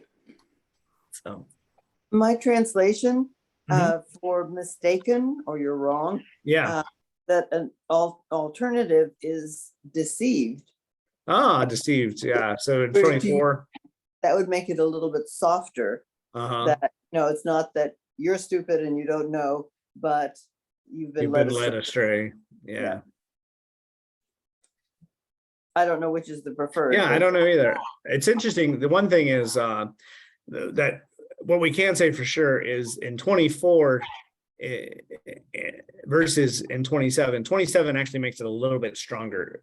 B: So
E: My translation for mistaken or you're wrong,
B: yeah.
E: that an alternative is deceived.
B: Deceived. Yeah. So in
E: Where do you-
B: 24.
E: That would make it a little bit softer. That, it's not that you're stupid and you don't know, but you've been led
B: astray. Yeah.
E: I don't know which is the preferred.
B: Yeah, I
E: but-
B: don't know either. It's interesting. The one thing is that what we can say for sure is in 24 versus in 27 actually makes it a little bit stronger.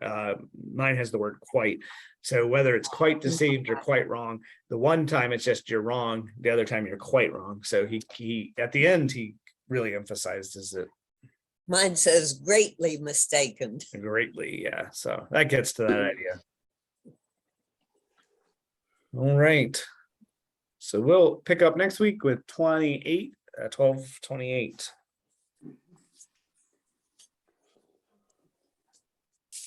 B: Mine has the word quite. So whether it's quite deceived or quite wrong, the one time it's just you're wrong, the other time you're quite wrong. So he at the end, he really emphasizes it
D: Mine says greatly mistaken.
B: greatly. Yeah. So that gets to that idea. All right. So we'll pick up next week with 1228.